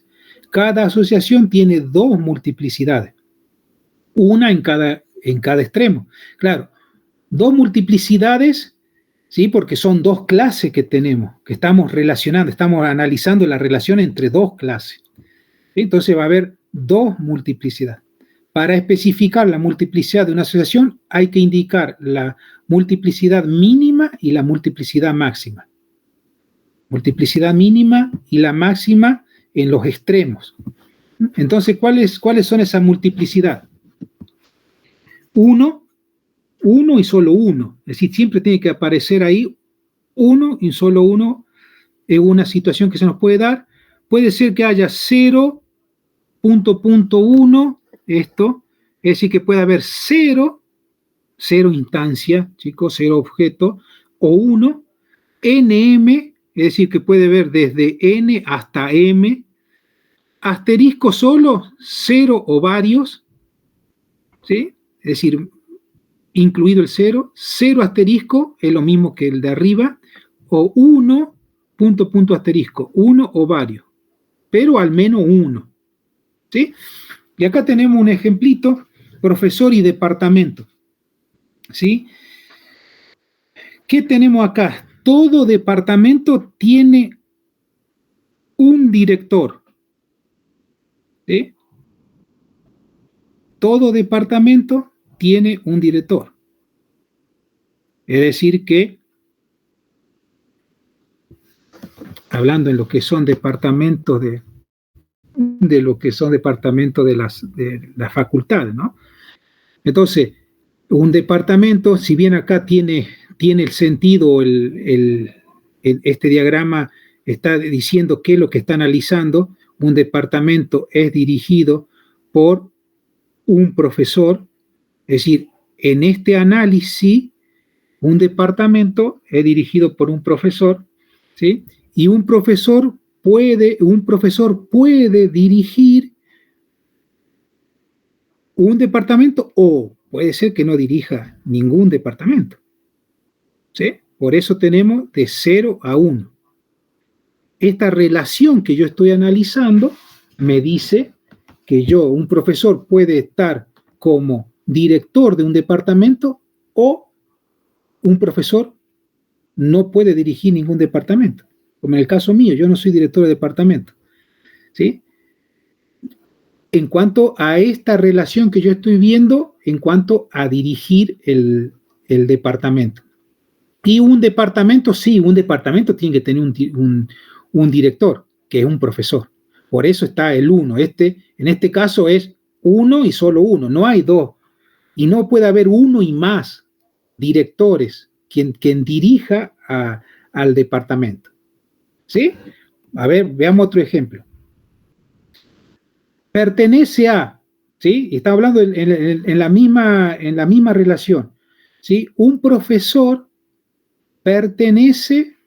Cada asociación tiene dos multiplicidades, una en cada extremo. Claro, dos multiplicidades, ¿sí?, porque son dos clases que tenemos, que estamos relacionando, estamos analizando la relación entre dos clases. ¿Sí? Entonces va a haber dos multiplicidades. Para especificar la multiplicidad de una asociación hay que indicar la multiplicidad mínima y la multiplicidad máxima. Multiplicidad mínima y la máxima en los extremos. Entonces, ¿cuáles son esas multiplicidades? Uno y solo uno. Es decir, siempre tiene que aparecer ahí uno y solo uno en una situación que se nos puede dar. Puede ser que haya 0.1, esto, es decir, que puede haber cero instancia, chicos, cero objeto, o 1, nm, es decir, que puede haber desde n hasta m, asterisco solo, 0 o varios, ¿sí? Es decir, incluido el 0 asterisco es lo mismo que el de arriba, o 1, punto asterisco, 1 o varios, pero al menos 1, ¿sí? Y acá tenemos un ejemplito, profesor y departamento, ¿sí? ¿Qué tenemos acá? Todo departamento tiene un director, ¿sí? Todo departamento tiene un director. Es decir que, hablando en lo que son departamentos de lo que son departamentos de las facultades, ¿no? Entonces, un departamento, si bien acá tiene el sentido, este diagrama está diciendo qué es lo que está analizando, un departamento es dirigido por un profesor, es decir, en este análisis, un departamento es dirigido por un profesor, ¿sí? Y un profesor puede dirigir un departamento o puede ser que no dirija ningún departamento, ¿sí? Por eso tenemos de 0 a 1. Esta relación que yo estoy analizando me dice que un profesor puede estar como director de un departamento o un profesor no puede dirigir ningún departamento. Como en el caso mío, yo no soy director de departamento, ¿sí? En cuanto a esta relación que yo estoy viendo, en cuanto a dirigir el departamento. Y un departamento, sí, un departamento tiene que tener un director, que es un profesor. Por eso está el 1. En este caso es 1 y solo 1, no hay 2 y no puede haber uno y más directores quien dirija al departamento. ¿Sí? A ver, veamos otro ejemplo. Pertenece a, ¿sí? Está hablando en la misma relación, ¿sí? Un profesor pertenece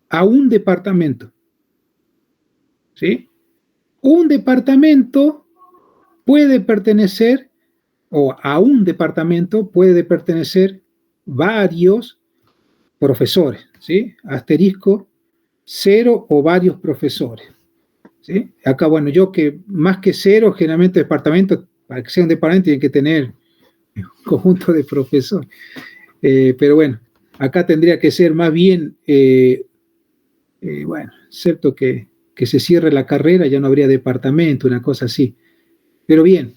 a un departamento, ¿sí? Un departamento puede pertenecer, o a un departamento puede pertenecer varios profesores, ¿sí? Asterisco, 0 o varios profesores, ¿sí? Acá, bueno, yo que más que 0, generalmente departamento, para que sea un departamento tiene que tener un conjunto de profesores. Pero bueno, acá tendría que ser más bien, bueno, excepto que se cierre la carrera, ya no habría departamento, una cosa así. Pero bien,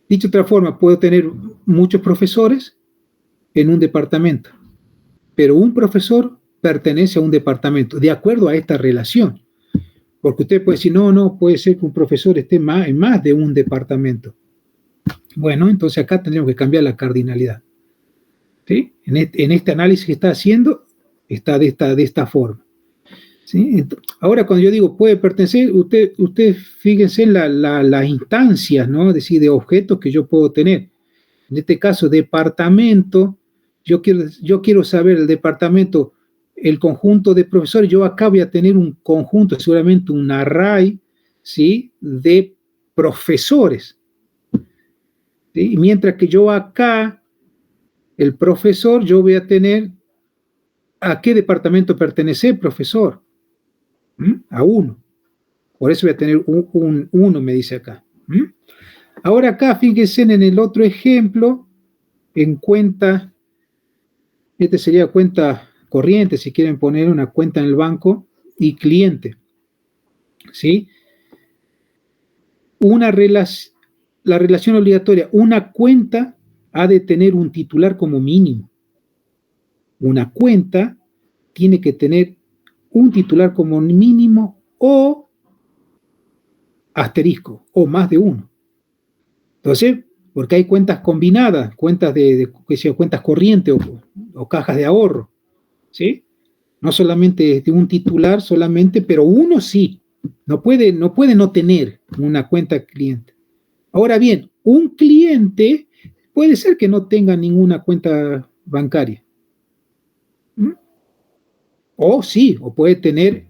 dicho de otra forma, puedo tener muchos profesores en un departamento, pero un profesor pertenece a un departamento, de acuerdo a esta relación. Porque usted puede decir, no, puede ser que un profesor esté en más de un departamento. Bueno, entonces acá tendríamos que cambiar la cardinalidad. ¿Sí? En este análisis que está haciendo, está de esta forma. ¿Sí? Ahora, cuando yo digo puede pertenecer, usted fíjense en las instancias, ¿no? Es decir, de objetos que yo puedo tener. En este caso, departamento, yo quiero saber el departamento, el conjunto de profesores. Yo acá voy a tener un conjunto, seguramente un array, ¿sí? De profesores. ¿Sí? Mientras que yo acá, el profesor, yo voy a tener, ¿a qué departamento pertenece el profesor? A uno. Por eso voy a tener uno, me dice acá. Ahora acá, fíjense en el otro ejemplo, en cuenta, este sería cuenta corriente, si quieren poner una cuenta en el banco, y cliente. ¿Sí? La relación obligatoria, una cuenta ha de tener un titular como mínimo. Una cuenta tiene que tener un titular como mínimo o asterisco, o más de uno. Entonces, porque hay cuentas combinadas, cuentas cuentas corrientes o cajas de ahorro, ¿sí? No solamente de un titular solamente, pero uno sí. No puede no tener una cuenta cliente. Ahora bien, un cliente puede ser que no tenga ninguna cuenta bancaria. O sí, o puede tener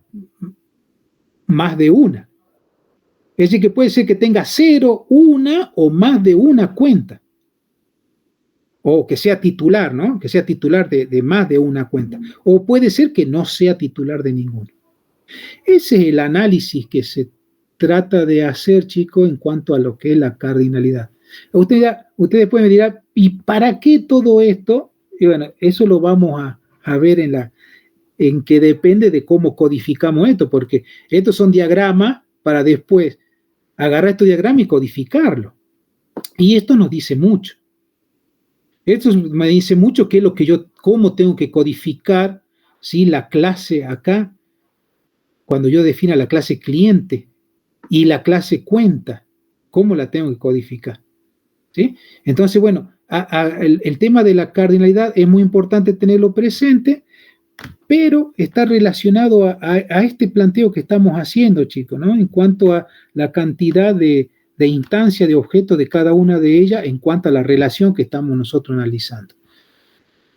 más de una. Es decir, que puede ser que tenga 0, una o más de una cuenta. O que sea titular, ¿no? Que sea titular de más de una cuenta. O puede ser que no sea titular de ninguna. Ese es el análisis que trata de hacer, chicos, en cuanto a lo que es la cardinalidad. Ustedes después me dirán, ¿y para qué todo esto? Y bueno, eso lo vamos a ver en que depende de cómo codificamos esto, porque estos son diagramas para después agarrar estos diagramas y codificarlo. Y esto nos dice mucho. Esto me dice mucho qué es lo que cómo tengo que codificar, ¿sí? La clase acá, cuando yo defina la clase cliente y la clase cuenta, ¿cómo la tengo que codificar? ¿Sí? Entonces, bueno, el tema de la cardinalidad es muy importante tenerlo presente, pero está relacionado a este planteo que estamos haciendo, chicos, ¿no? En cuanto a la cantidad de instancias de objetos de cada una de ellas en cuanto a la relación que estamos nosotros analizando.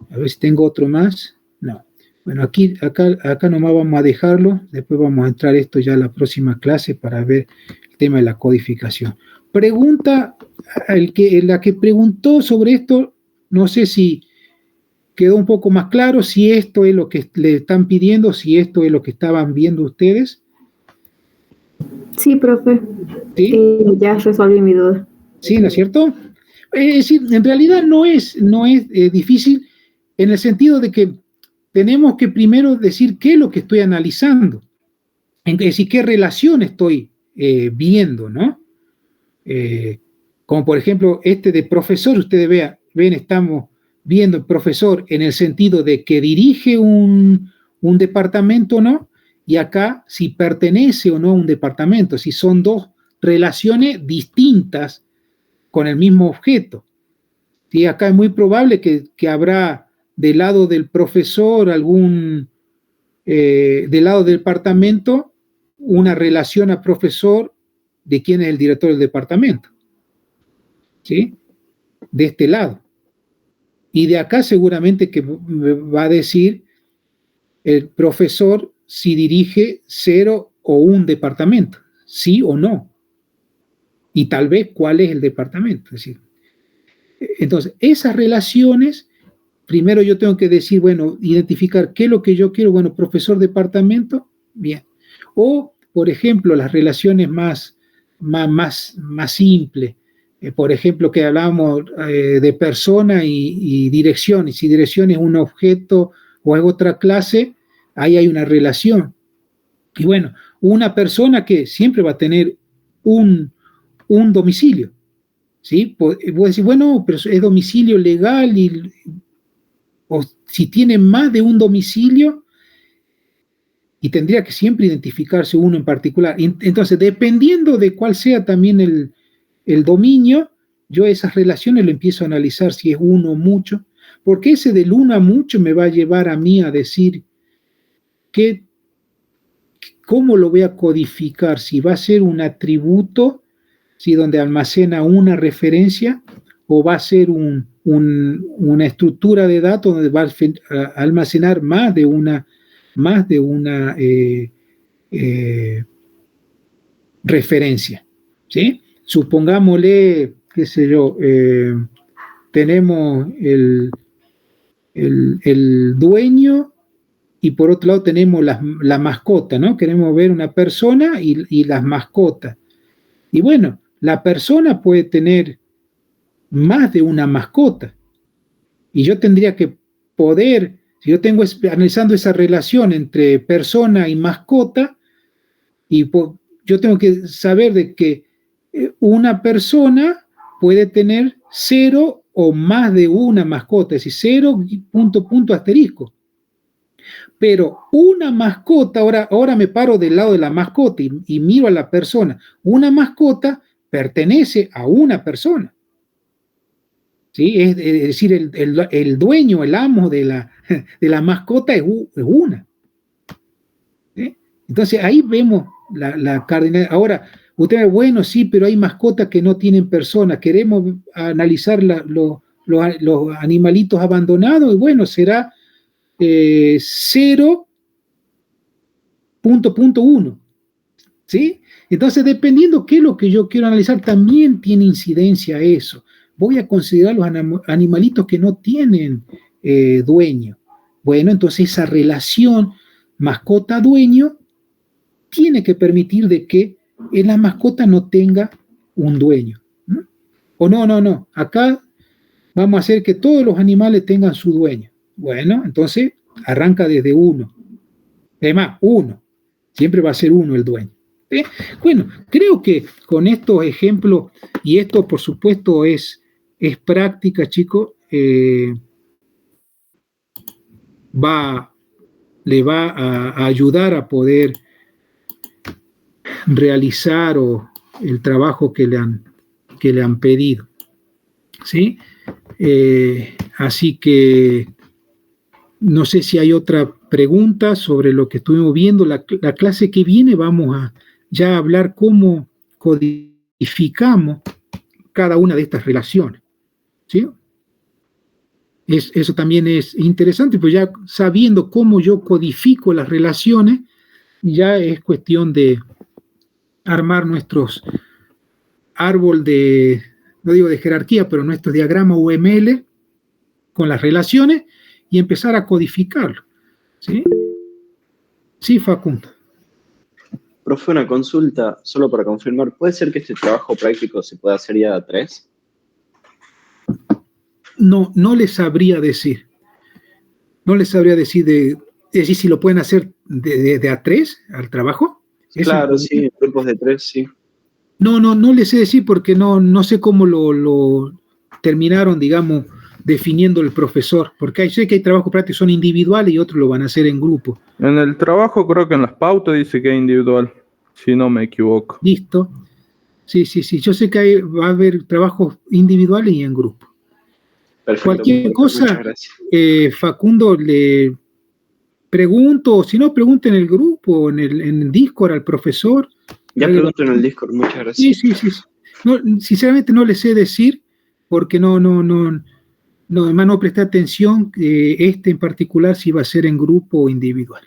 A ver si tengo otro más. No. Bueno, acá nomás vamos a dejarlo. Después vamos a entrar esto ya a la próxima clase para ver el tema de la codificación. Pregunta, la que preguntó sobre esto, no sé si quedó un poco más claro, si esto es lo que le están pidiendo, si esto es lo que estaban viendo ustedes. Sí, profe. ¿Sí? Ya resolví mi duda. Sí, ¿no es cierto? Es decir, en realidad no es difícil en el sentido de que tenemos que primero decir qué es lo que estoy analizando, es decir, qué relación estoy viendo, ¿no? Como por ejemplo este de profesor, ustedes ven, estamos viendo el profesor en el sentido de que dirige un departamento, ¿no? Y acá si pertenece o no a un departamento, si son dos relaciones distintas con el mismo objeto. ¿Sí? Acá es muy probable que habrá del lado del profesor del lado del departamento, una relación a profesor de quién es el director del departamento. ¿Sí? De este lado. Y de acá seguramente que va a decir el profesor si dirige 0 o un departamento, sí o no. Y tal vez cuál es el departamento. Es decir, entonces, esas relaciones, primero yo tengo que decir, bueno, identificar qué es lo que yo quiero, bueno, profesor, departamento, bien. O, por ejemplo, las relaciones más simples, por ejemplo, que hablábamos de persona y dirección, y si dirección es un objeto o es otra clase, ahí hay una relación. Y bueno, una persona que siempre va a tener un domicilio, ¿sí? Vos decís, bueno, pero es domicilio legal, o si tiene más de un domicilio, y tendría que siempre identificarse uno en particular. Entonces, dependiendo de cuál sea también el dominio, yo esas relaciones lo empiezo a analizar si es uno o mucho, porque ese del uno a mucho me va a llevar a mí a decir cómo lo voy a codificar, si va a ser un atributo, si donde almacena una referencia, o va a ser una estructura de datos donde va a almacenar más de una referencia, ¿sí? Supongámosle, qué sé yo, tenemos el dueño y por otro lado tenemos la mascota, ¿no? Queremos ver una persona y las mascotas. Y bueno, la persona puede tener más de una mascota. Y yo tendría que poder, si yo tengo analizando esa relación entre persona y mascota, yo tengo que saber de que una persona puede tener 0 o más de una mascota, es decir, 0, punto, asterisco. Pero una mascota, ahora me paro del lado de la mascota y miro a la persona. Una mascota pertenece a una persona. ¿Sí? Es decir, el dueño, el amo de la mascota es una. ¿Sí? Entonces ahí vemos la cardinalidad. Ahora, usted ve, bueno, sí, pero hay mascotas que no tienen personas. Queremos analizar los animalitos abandonados y bueno, será 0.1. ¿Sí? Entonces, dependiendo qué es lo que yo quiero analizar, también tiene incidencia eso. Voy a considerar los animalitos que no tienen dueño. Bueno, entonces esa relación mascota-dueño tiene que permitir de que la mascota no tenga un dueño. ¿No? O no. Acá vamos a hacer que todos los animales tengan su dueño. Bueno, entonces arranca desde uno. Además, uno. Siempre va a ser uno el dueño. Bueno, creo que con estos ejemplos, y esto por supuesto es práctica, chicos, le va a ayudar a poder realizar el trabajo que le han pedido. ¿Sí? Así que no sé si hay otra pregunta sobre lo que estuvimos viendo. La clase que viene vamos a ya hablar cómo codificamos cada una de estas relaciones. ¿Sí? Eso también es interesante, pues ya sabiendo cómo yo codifico las relaciones, ya es cuestión de armar nuestros árbol no digo de jerarquía, pero nuestro diagrama UML con las relaciones y empezar a codificarlo. ¿Sí? Sí, Facundo. Profe, una consulta, solo para confirmar, ¿puede ser que este trabajo práctico se pueda hacer ya a 3? No les sabría decir. No les sabría decir es decir, si lo pueden hacer de A3 al trabajo. Claro, sí, grupos de 3, sí. No les sé decir porque no sé cómo lo terminaron, digamos, definiendo el profesor, porque sé que hay trabajos prácticos que son individuales y otros lo van a hacer en grupo. En el trabajo creo que en las pautas dice que es individual, si no me equivoco. Listo. Sí. Yo sé que va a haber trabajos individuales y en grupo. Perfecto. Cualquier Muchas cosa, gracias. Facundo, le pregunto, o si no, pregunte en el grupo, en el Discord al profesor. Ya pregunto en el Discord, muchas Sí, gracias. sí, sí. Sí. No, sinceramente no le sé decir, porque además no presté atención, en particular si va a ser en grupo o individual.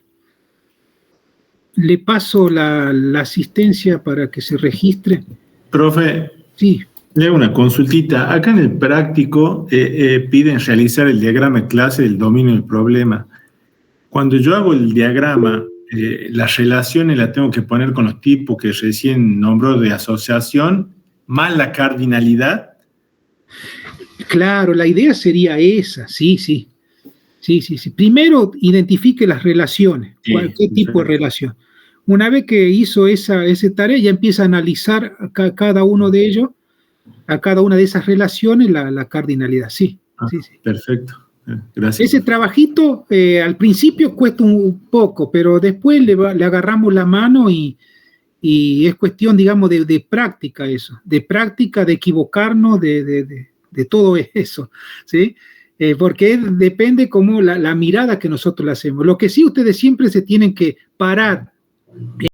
Le paso la asistencia para que se registre. Profe, Sí, le hago una consultita. Acá en el práctico piden realizar el diagrama de clase del dominio del problema. Cuando yo hago el diagrama, las relaciones las tengo que poner con los tipos que recién nombró de asociación, más la cardinalidad. claro, la idea sería esa, sí, sí. Sí, sí, sí. Primero identifique las relaciones, Sí, qué tipo de perfecto. relación. Una vez que hizo esa tarea, ya empieza a analizar cada uno de ellos, a cada una de esas relaciones, la cardinalidad. Sí, Ah, sí, sí. perfecto. Gracias, Ese profe. trabajito al principio cuesta un poco, pero después le agarramos la mano y es cuestión, digamos, de práctica eso, de práctica, de equivocarnos, de todo eso, ¿sí? Porque depende como la mirada que nosotros le hacemos. Lo que sí ustedes siempre se tienen que parar